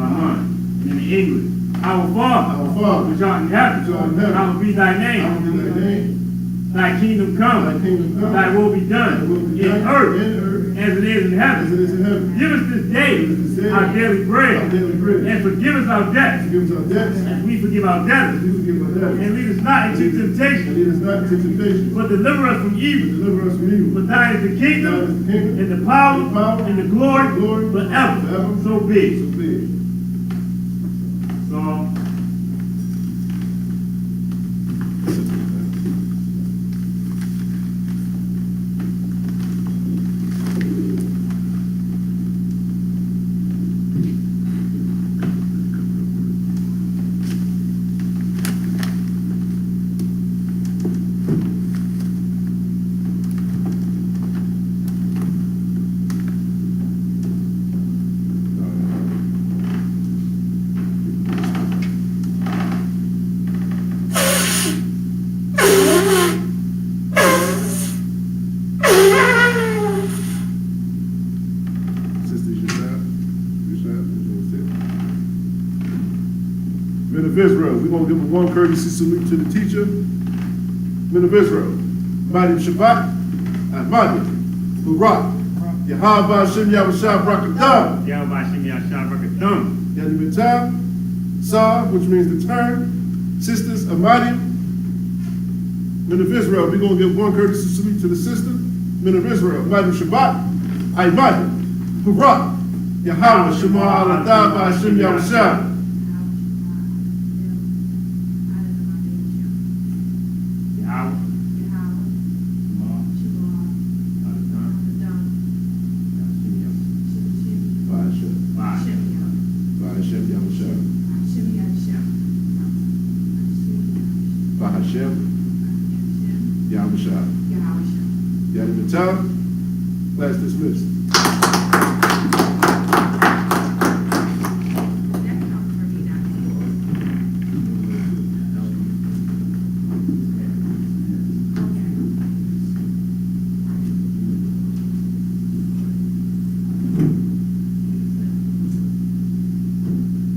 Aman. In the English, our Father, which art in heaven, hallowed be thy name. Thy kingdom come, thy will be done in earth as it is in heaven. Give us this day our daily bread, and forgive us our debts as we forgive our debtors. And lead us not into temptation, but deliver us from evil. For thine is the kingdom, and the power, and the glory forever. So be it. So, Men of Israel, we're going to give one courtesy salute to the teacher. Men of Israel, Mighty Shabbat, and Mighty Barak, Yahweh Hashem Yahushua Brakatam, Yahweh Hashem Yahushua Brakatam, Yadimatam, Sa, which means the turn, sisters, Amadi. Men of Israel, we're going to give one courtesy salute to the sister. Men of Israel, Mighty Shabbat, Mighty Barak, Yahweh Shema Aladab Hashem Yahushua. Bahashem Yahushua. Yadimata. Class dismissed.